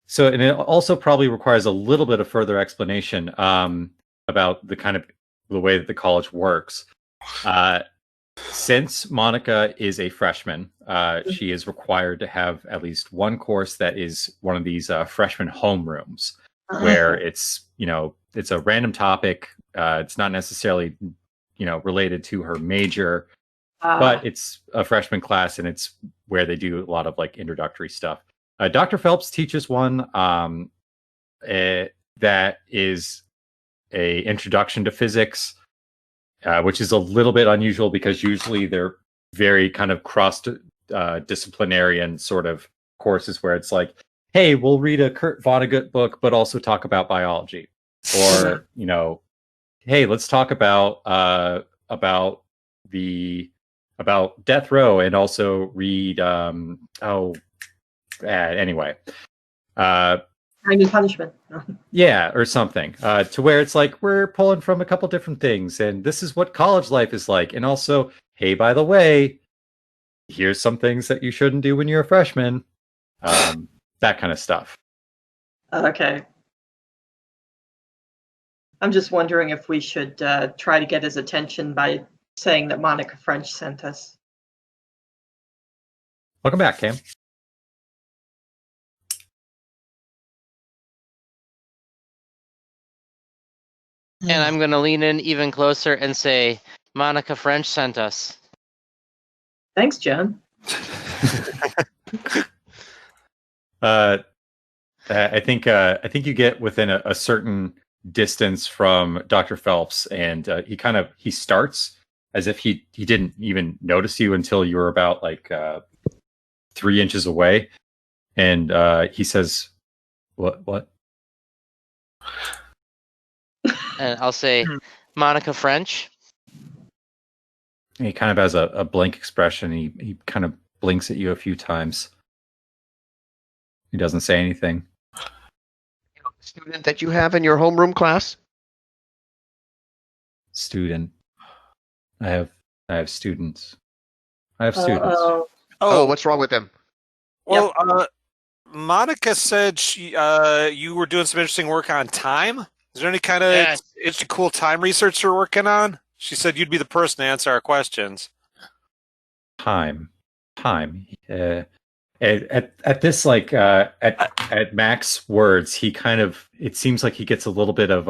So, and it also probably requires a little bit of further explanation about the way that the college works. Since Monica is a freshman, she is required to have at least one course that is one of these freshman homerooms, where it's a random topic. It's not necessarily related to her major, but it's a freshman class, and it's where they do a lot of like introductory stuff. Dr. Phelps teaches one that is a introduction to physics, which is a little bit unusual because usually they're very kind of cross disciplinarian sort of courses where it's like, hey, we'll read a Kurt Vonnegut book, but also talk about biology, or hey, let's talk about death row and also read anyway. Crime and Punishment. Yeah, or something. To where it's like we're pulling from a couple different things, and this is what college life is like. And also, hey, by the way, here's some things that you shouldn't do when you're a freshman. That kind of stuff. Okay. I'm just wondering if we should try to get his attention by saying that Monica French sent us. Welcome back, Cam. And I'm going to lean in even closer and say, Monica French sent us. Thanks, John. I think you get within a certain distance from Dr. Phelps, and he starts as if he didn't even notice you until you were about like 3 inches away, and he says, "What?" And I'll say, Monica French. And he kind of has a blank expression. He kind of blinks at you a few times. He doesn't say anything. The student that you have in your homeroom class? Student. I have I have students. I have students. Uh-oh. Oh, what's wrong with them? Well, Monica said you were doing some interesting work on time. Is there any kind of Yes. interesting, cool time research you're working on? She said you'd be the person to answer our questions. Time. At this, like, at Mac's words, he kind of, it seems like he gets a little bit of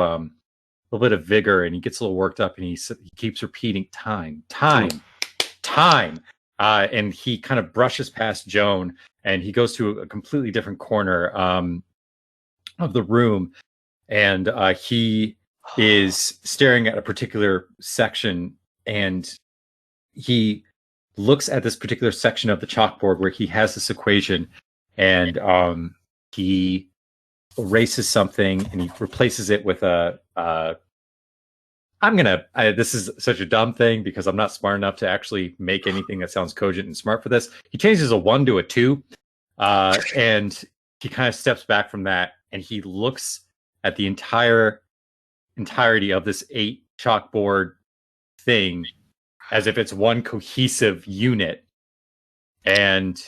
vigor, and he gets a little worked up, and he keeps repeating time. And he kind of brushes past Joan, and he goes to a completely different corner of the room, and he is staring at a particular section, and he looks at this particular section of the chalkboard where he has this equation, and he erases something, and he replaces it with this is such a dumb thing because I'm not smart enough to actually make anything that sounds cogent and smart for this. He changes a 1 to a 2, and he kind of steps back from that, and he looks at the entirety of this 8 chalkboard thing as if it's one cohesive unit. And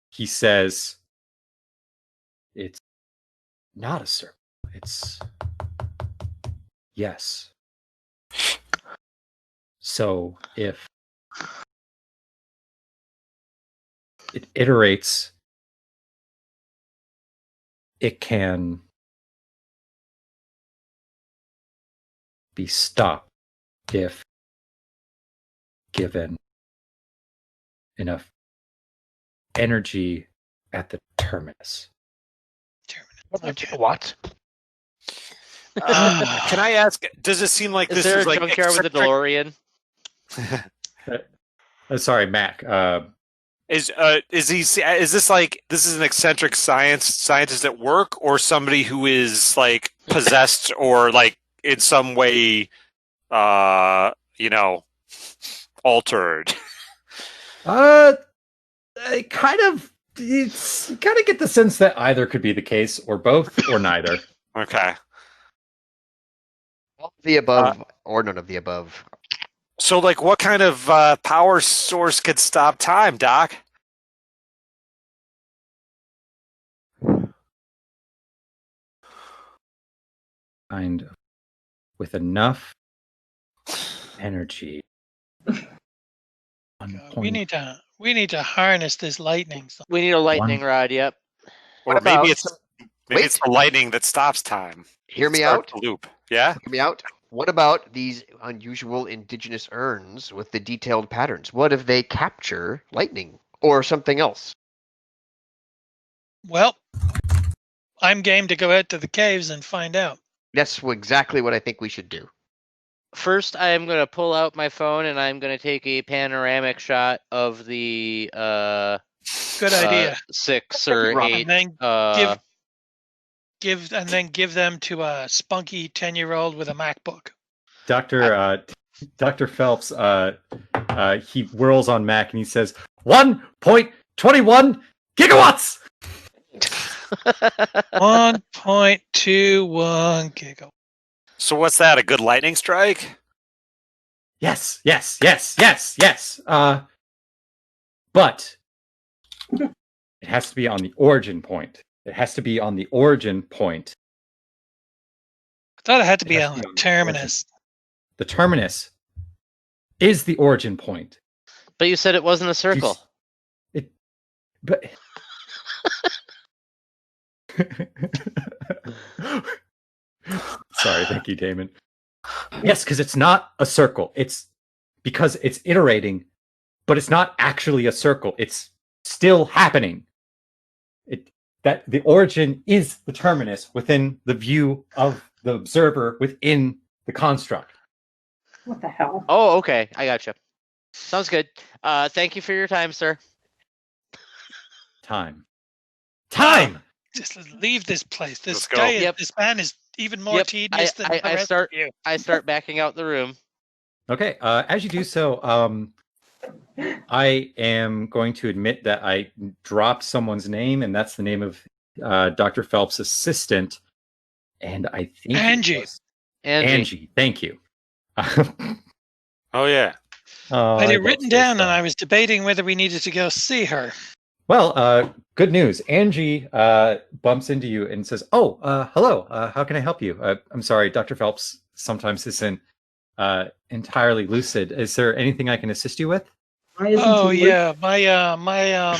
he says, it's not a circle. It's yes. So if it iterates, it can be stopped if given enough energy at the terminus. Okay. What? Can I ask? Does it seem like Is this there is a like junkyard with a eccentric- DeLorean? Sorry, Mac. Is this like this is an eccentric scientist at work, or somebody who is like possessed or like in some way, altered? I kind of get the sense that either could be the case, or both, or neither. Okay. All of the above or none of the above. So, like, what kind of power source could stop time, Doc? Kind of, with enough energy. We need to harness this lightning. We need a lightning rod. Yep. Or What maybe about it's the lightning that stops time. Hear me Start out. the loop. Yeah. Hear me out. What about these unusual indigenous urns with the detailed patterns? What if they capture lightning or something else? Well, I'm game to go out to the caves and find out. That's exactly what I think we should do. First, I am going to pull out my phone and I'm going to take a panoramic shot of the Good idea. 6 or Right. 8. And then give them to a spunky 10-year-old with a MacBook. Dr. Phelps, he whirls on Mac and he says, 1.21 gigawatts! 1.21 gigawatt. So what's that? A good lightning strike? Yes. But it has to be on the origin point. I thought it had to be on the terminus. The terminus is the origin point. But you said it wasn't a circle. But sorry, thank you, Damon. Yes, because it's not a circle. It's because it's iterating, but it's not actually a circle. It's still happening. That the origin is the terminus within the view of the observer within the construct. What the hell? Oh, okay. I gotcha. Sounds good. Thank you for your time, sir. Time. Just leave this place. This Let's go. guy, Yep. this man is even more Yep. tedious than the I rest start. of you. I start backing out the room. Okay, as you do so, I am going to admit that I dropped someone's name, and that's the name of Dr. Phelps' assistant. And I think Angie. it was Angie. Thank you. Oh yeah. Oh, I had I it love written space down, and stuff. I was debating whether we needed to go see her. Well, good news. Angie bumps into you and says, "Oh, hello. How can I help you? I'm sorry, Dr. Phelps sometimes isn't entirely lucid. Is there anything I can assist you with?" Why isn't Oh he yeah, my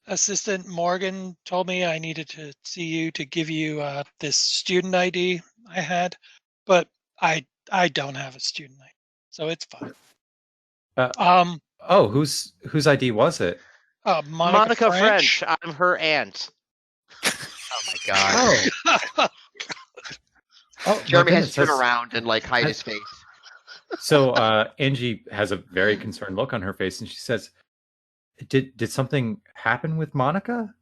assistant Morgan told me I needed to see you to give you this student ID I had, but I don't have a student ID, so it's fine. Uh, Um, oh, whose ID was it? Monica French. French. I'm her aunt. Oh my god. Oh, oh, my Jeremy has goodness. to turn around and like hide his face. So Angie has a very concerned look on her face, and she says, "Did something happen with Monica?"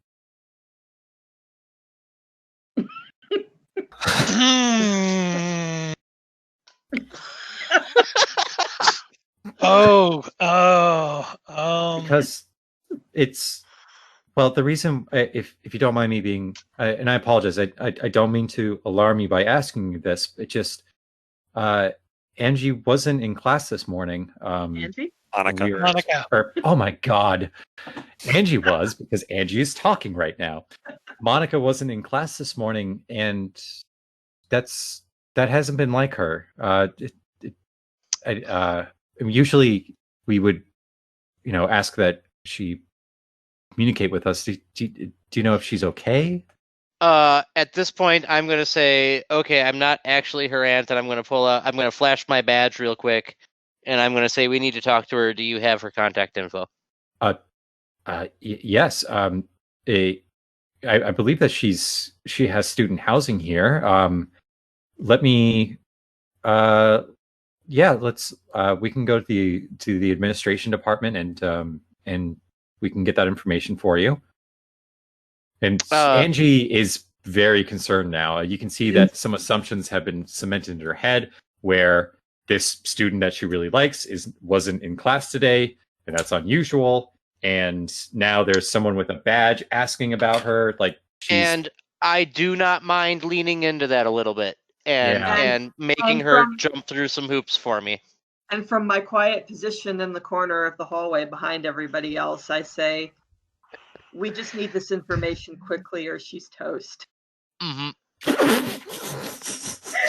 Hmm. Oh. Because it's well, the reason, if you don't mind me being, and I apologize, I don't mean to alarm you by asking you this, but just Angie wasn't in class this morning. Angie? Monica. we were- Monica. oh my God, Angie was, because Angie is talking right now. Monica wasn't in class this morning, and that hasn't been like her. Usually we would, ask that she communicate with us. Do you know if she's okay? At this point, I'm gonna say, okay, I'm not actually her aunt, and I'm gonna flash my badge real quick, and I'm gonna say we need to talk to her. Do you have her contact info? Yes. I believe that she has student housing here. Let me. Yeah. Let's. We can go to the administration department and we can get that information for you. And Angie is very concerned now. You can see that some assumptions have been cemented in her head, where this student that she really likes wasn't in class today, and that's unusual. And now there's someone with a badge asking about her. And I do not mind leaning into that a little bit and making her jump through some hoops for me. And from my quiet position in the corner of the hallway behind everybody else, I say, we just need this information quickly or she's toast. Mm-hmm.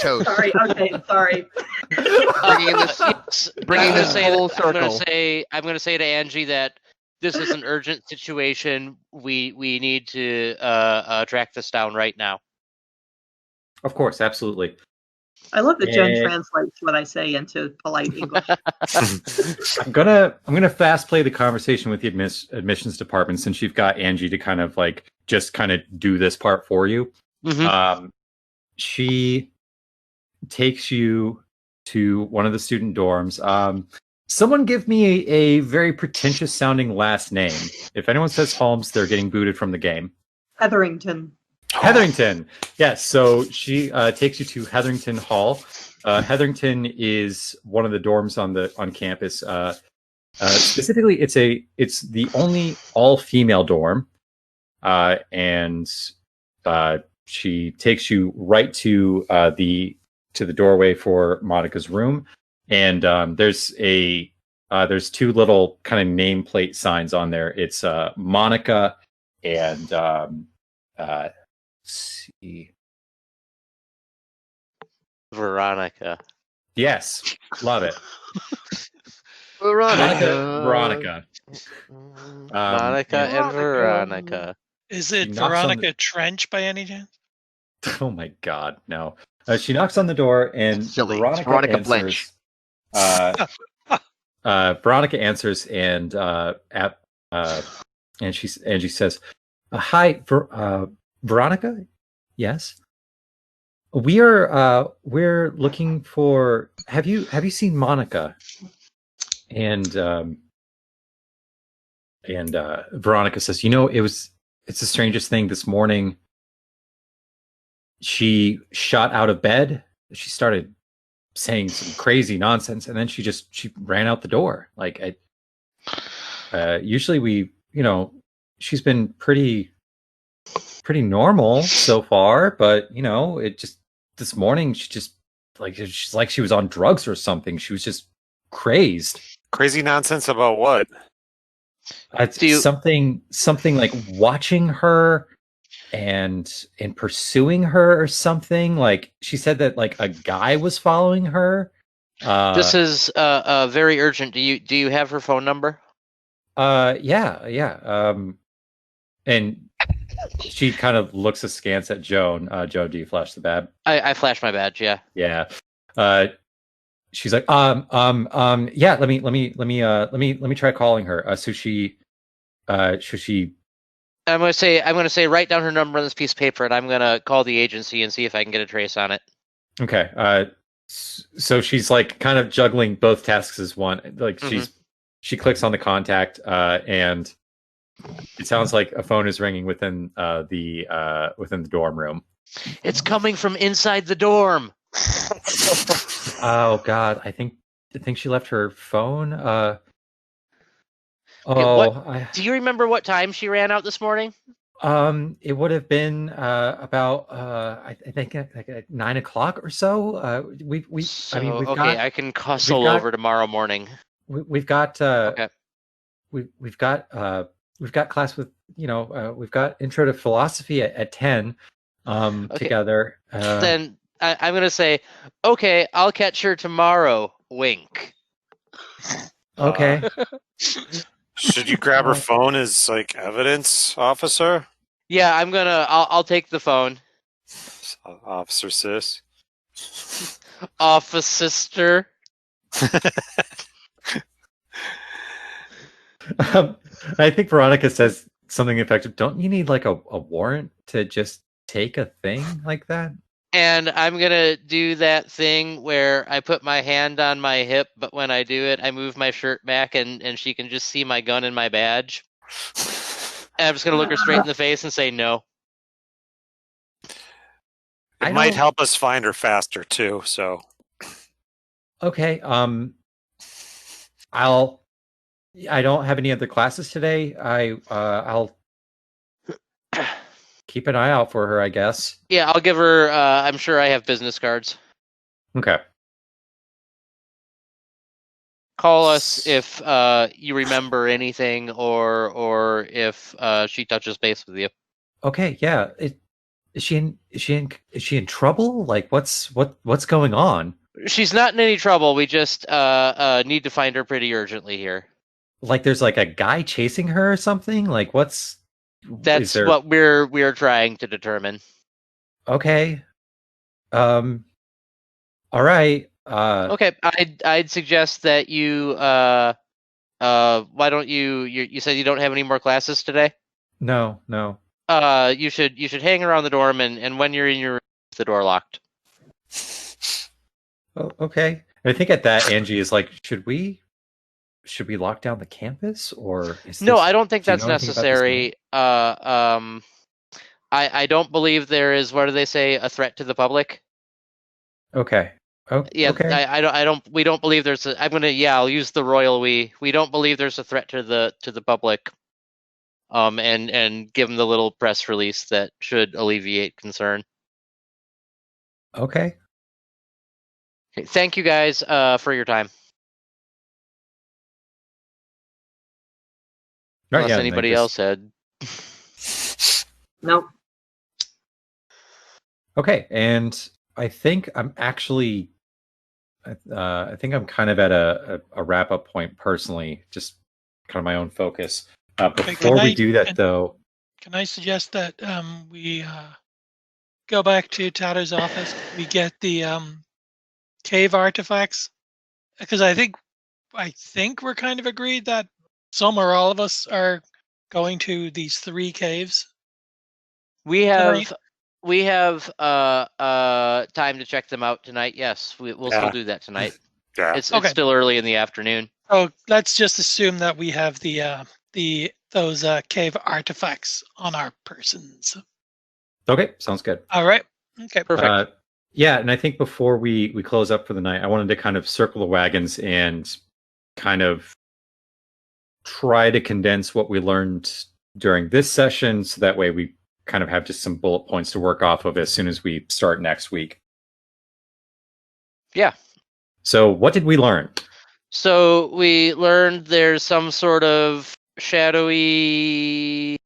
Toast. Sorry, okay, sorry. Bringing this full circle. I'm going to say to Angie that this is an urgent situation. We need to track this down right now. Of course, absolutely. I love that Jen translates what I say into polite English. I'm gonna fast play the conversation with the admissions department, since you've got Angie to kind of do this part for you. Mm-hmm. She takes you to one of the student dorms. Someone give me a very pretentious sounding last name. If anyone says Holmes, they're getting booted from the game. Hetherington. Hetherington. Yes. So she takes you to Hetherington Hall. Hetherington is one of the dorms on campus. Specifically, it's the only all-female dorm, and she takes you right to the doorway for Monica's room, and there's two little kind of nameplate signs on there. It's Monica and see. Veronica. Yes, love it. Veronica. Monica and Veronica. Is it She knocks on Veronica Trench by any chance? Oh my God, no! She knocks on the door, and Silly. It's Veronica Veronica answers. Veronica answers, and she says, "Hi, Veronica. Yes, we're looking for. Have you seen Monica?" And Veronica says, it's the strangest thing. This morning, she shot out of bed. She started saying some crazy nonsense, and then she ran out the door. Usually she's been pretty normal so far, but it just, this morning, she's like she was on drugs or something. She was just crazed. Crazy nonsense about what? Do you- something like watching her and pursuing her or something. Like she said that like a guy was following her. This is very urgent. Do you have her phone number? Yeah. And she kind of looks askance at Joan. Joe, do you flash the badge? I flashed my badge. Yeah. Yeah. She's like, yeah. Let me try calling her. So she, should she? I'm gonna say write down her number on this piece of paper, and I'm gonna call the agency and see if I can get a trace on it. Okay. So she's like kind of juggling both tasks as one. Like she clicks on the contact, and it sounds like a phone is ringing within the dorm room. It's coming from inside the dorm. Oh God, I think she left her phone. Do you remember what time she ran out this morning? It would have been about I think like at 9 o'clock or so. We've I can hustle over tomorrow morning. We've got we've got class with we've got intro to philosophy at 10 together. Then I'm gonna say, okay, I'll catch her tomorrow. Wink. Okay. Should you grab her phone as like evidence, officer? Yeah, I'll take the phone. Officer sis. Officer. I think Veronica says something effective. Don't you need like a warrant to just take a thing like that? And I'm gonna do that thing where I put my hand on my hip, but when I do it, I move my shirt back, and she can just see my gun and my badge. And I'm just gonna look her straight in the face and say no. It might help us find her faster too. So. Okay. I don't have any other classes today. I'll keep an eye out for her, I guess. Yeah, I'll give her. I'm sure I have business cards. Okay. Call us if you remember anything, or if she touches base with you. Okay. Yeah. Is she in trouble? Like, what's going on? She's not in any trouble. We just need to find her pretty urgently here. Like, there's like a guy chasing her or something. Like, That's what we're trying to determine. Okay. All right. Okay, I'd suggest that you why don't you said you don't have any more classes today? No. You should hang around the dorm, and when you're in your room, the door locked. Oh, okay. I think at that Angie is like, should we lock down the campus, or no? I don't think that's necessary. I don't believe there is. What do they say? A threat to the public. Okay. Oh, yeah. Okay. We don't believe there's. I'll use the royal we. We don't believe there's a threat to the public. And give them the little press release that should alleviate concern. Okay. Thank you guys for your time. Right, Unless anybody else had. Nope. Okay, and I think I'm actually, I think I'm kind of at a wrap up point personally, just kind of my own focus. Before we do that, though, can I suggest that we go back to Tato's office? We get the cave artifacts, because I think we're kind of agreed that some or all of us are going to these 3 caves. We have time to check them out tonight. Yes, we'll still do that tonight. Yeah. It's still early in the afternoon. Oh, let's just assume that we have those cave artifacts on our persons. Okay, sounds good. All right. Okay, perfect. Yeah, and I think before we close up for the night, I wanted to kind of circle the wagons and kind of try to condense what we learned during this session, so that way we kind of have just some bullet points to work off of as soon as we start next week. Yeah. So what did we learn? So we learned there's some sort of shadowy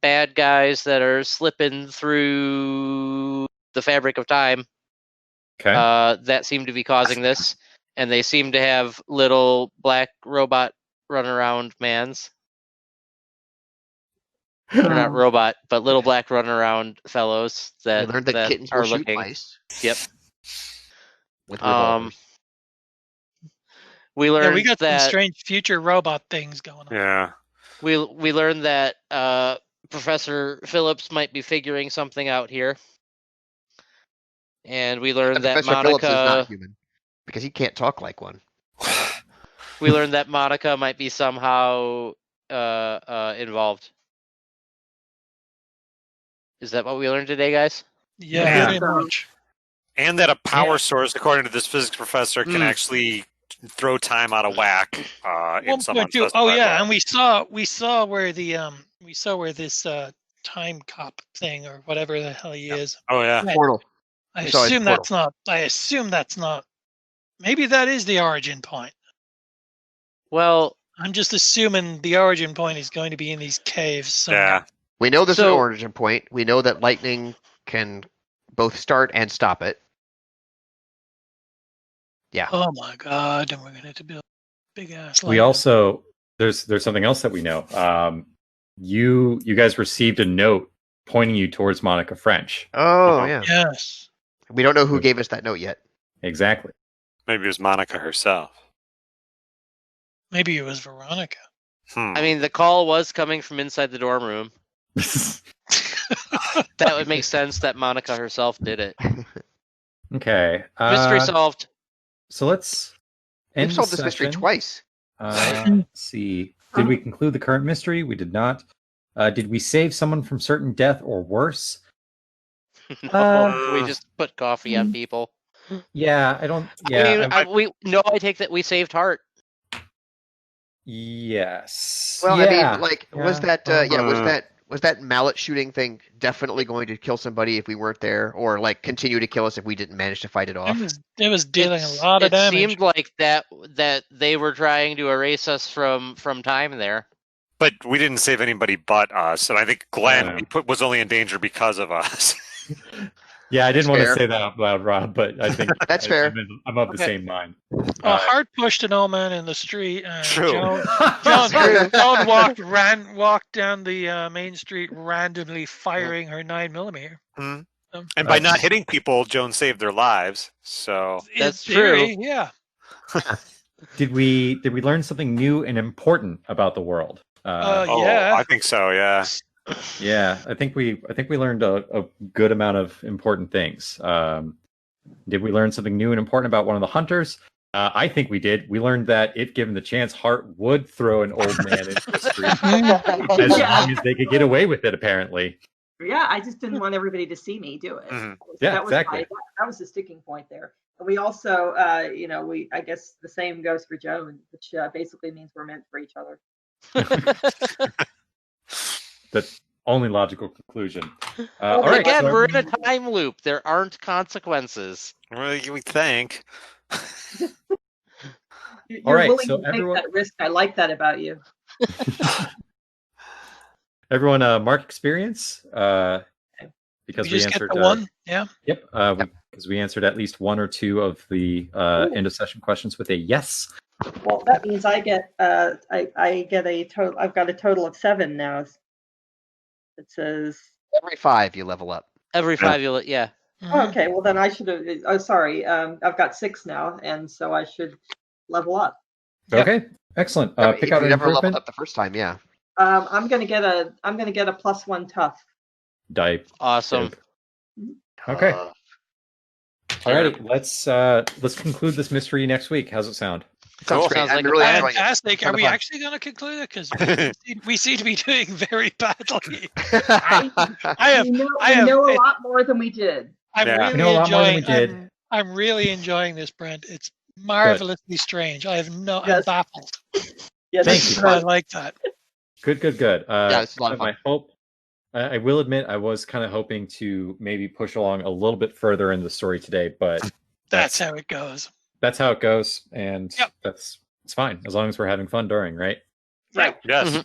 bad guys that are slipping through the fabric of time. Okay. That seem to be causing this, and they seem to have little black robot run around mans. Or not robot, but little black run around fellows We that, learned that that kittens are will shoot looking. mice Yep. with revolvers. We Yeah, learned we got some that strange future robot things going on. Yeah. we learned that Professor Phillips might be figuring something out here. And we learned that Professor Phillips is not Monica human because he can't talk like one. we learned that Monica might be somehow involved. Is that what we learned today, guys? Yeah, Yeah. pretty much. And that a power source, according to this physics professor, can Mm. actually throw time out of whack in some 1.2. unspecified Oh yeah, way. and we saw where this time cop thing or whatever the hell he is. Oh yeah. Right. Portal. I saw his assume portal. that's not. I assume that's not. Maybe that is the origin point. Well, I'm just assuming the origin point is going to be in these caves somewhere. Yeah. We know this is an So- origin point. We know that lightning can both start and stop it. Yeah. Oh my god! And we're gonna have to build big ass. We also there's something else that we know. You guys received a note pointing you towards Monica French. Oh, yeah. Yes. We don't know who gave us that note yet. Exactly. Maybe it was Monica herself. Maybe it was Veronica. I mean, the call was coming from inside the dorm room. That would make sense that Monica herself did it. Okay. Mystery solved. So let's end We've solved the this mystery session. twice. Let's see. Did we conclude the current mystery? We did not. Did we save someone from certain death or worse? No, we just put coffee on people. Yeah, I don't. Yeah. I take that we saved Hart. Yes. Well, yeah. I mean, like, was yeah. that was that mallet shooting thing definitely going to kill somebody if we weren't there, or like continue to kill us if we didn't manage to fight it off? It was dealing a lot of damage. It seemed like that they were trying to erase us from time there. But we didn't save anybody but us, and I think Glenn was only in danger because of us. Yeah, I didn't want to Fair. say that out loud, Rob, but I think That's fair. I'm of the same mind. Hart pushed an old man in the street, and True. Joan walked down the main street randomly firing her 9mm. And by not hitting people, Joan saved their lives. So That's In theory, true. Yeah. Did we learn something new and important about the world? Yeah. I think so. Yeah. Yeah, I think we learned a good amount of important things. Did we learn something new and important about one of the hunters? I think we did. We learned that if given the chance, Hart would throw an old man into the street as long as they could get away with it. Apparently. Yeah, I just didn't want everybody to see me do it. Mhm. Yeah, that was exactly. that was the sticking point there. And we also, I guess the same goes for Joan, which basically means we're meant for each other. The only logical conclusion. Well, all right, Again, so we're in a time loop. There aren't consequences. Well, we think. You're All right, willing so to take everyone- that risk. I like that about you. everyone, mark experience because We we just answered get the one. Yeah. Yep, because we answered at least one or two of the end of session questions with a yes. Well, that means I get I get a total. I've got a total of 7 now. It says. Every 5 you level up. Every 5 you'll Oh, okay, well then I should have. Oh, sorry. I've got 6 now, and so I should level up. Yep. Okay, excellent. If Pick you out an never leveled improvement. up the first time, yeah. I'm gonna get a +1 tough. Die. Awesome. Okay. Uh, Alrighty, let's conclude this mystery next week. How's it sound? sounds Cool. great. Sounds I'm like a really plan. enjoying it. Fantastic. Are Kinda we fun. actually going to conclude it? Because we seem to be doing very badly. We know a lot more than we did. I'm Yeah. really We know a lot more than we enjoying. did. I'm really enjoying this, Brent. It's marvelously strange. I'm Yes. baffled. Yes, Thank you. I like that. Good. Yeah, it's a lot of My hope. I will admit, I was kind of hoping to maybe push along a little bit further in the story today, but That's how it goes. that's how it goes, and Yep. it's fine as long as we're having fun during, right? Right. Yes. Mhm.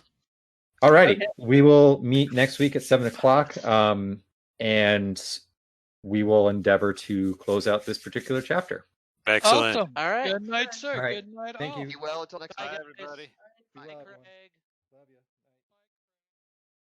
Alrighty, Okay. we will meet next week at 7:00, and we will endeavor to close out this particular chapter. Excellent. Awesome. All right. Good night, sir. All right. Good night, Thank all. you. Be well until next Bye, time. everybody. Bye, Be well, everyone. Craig.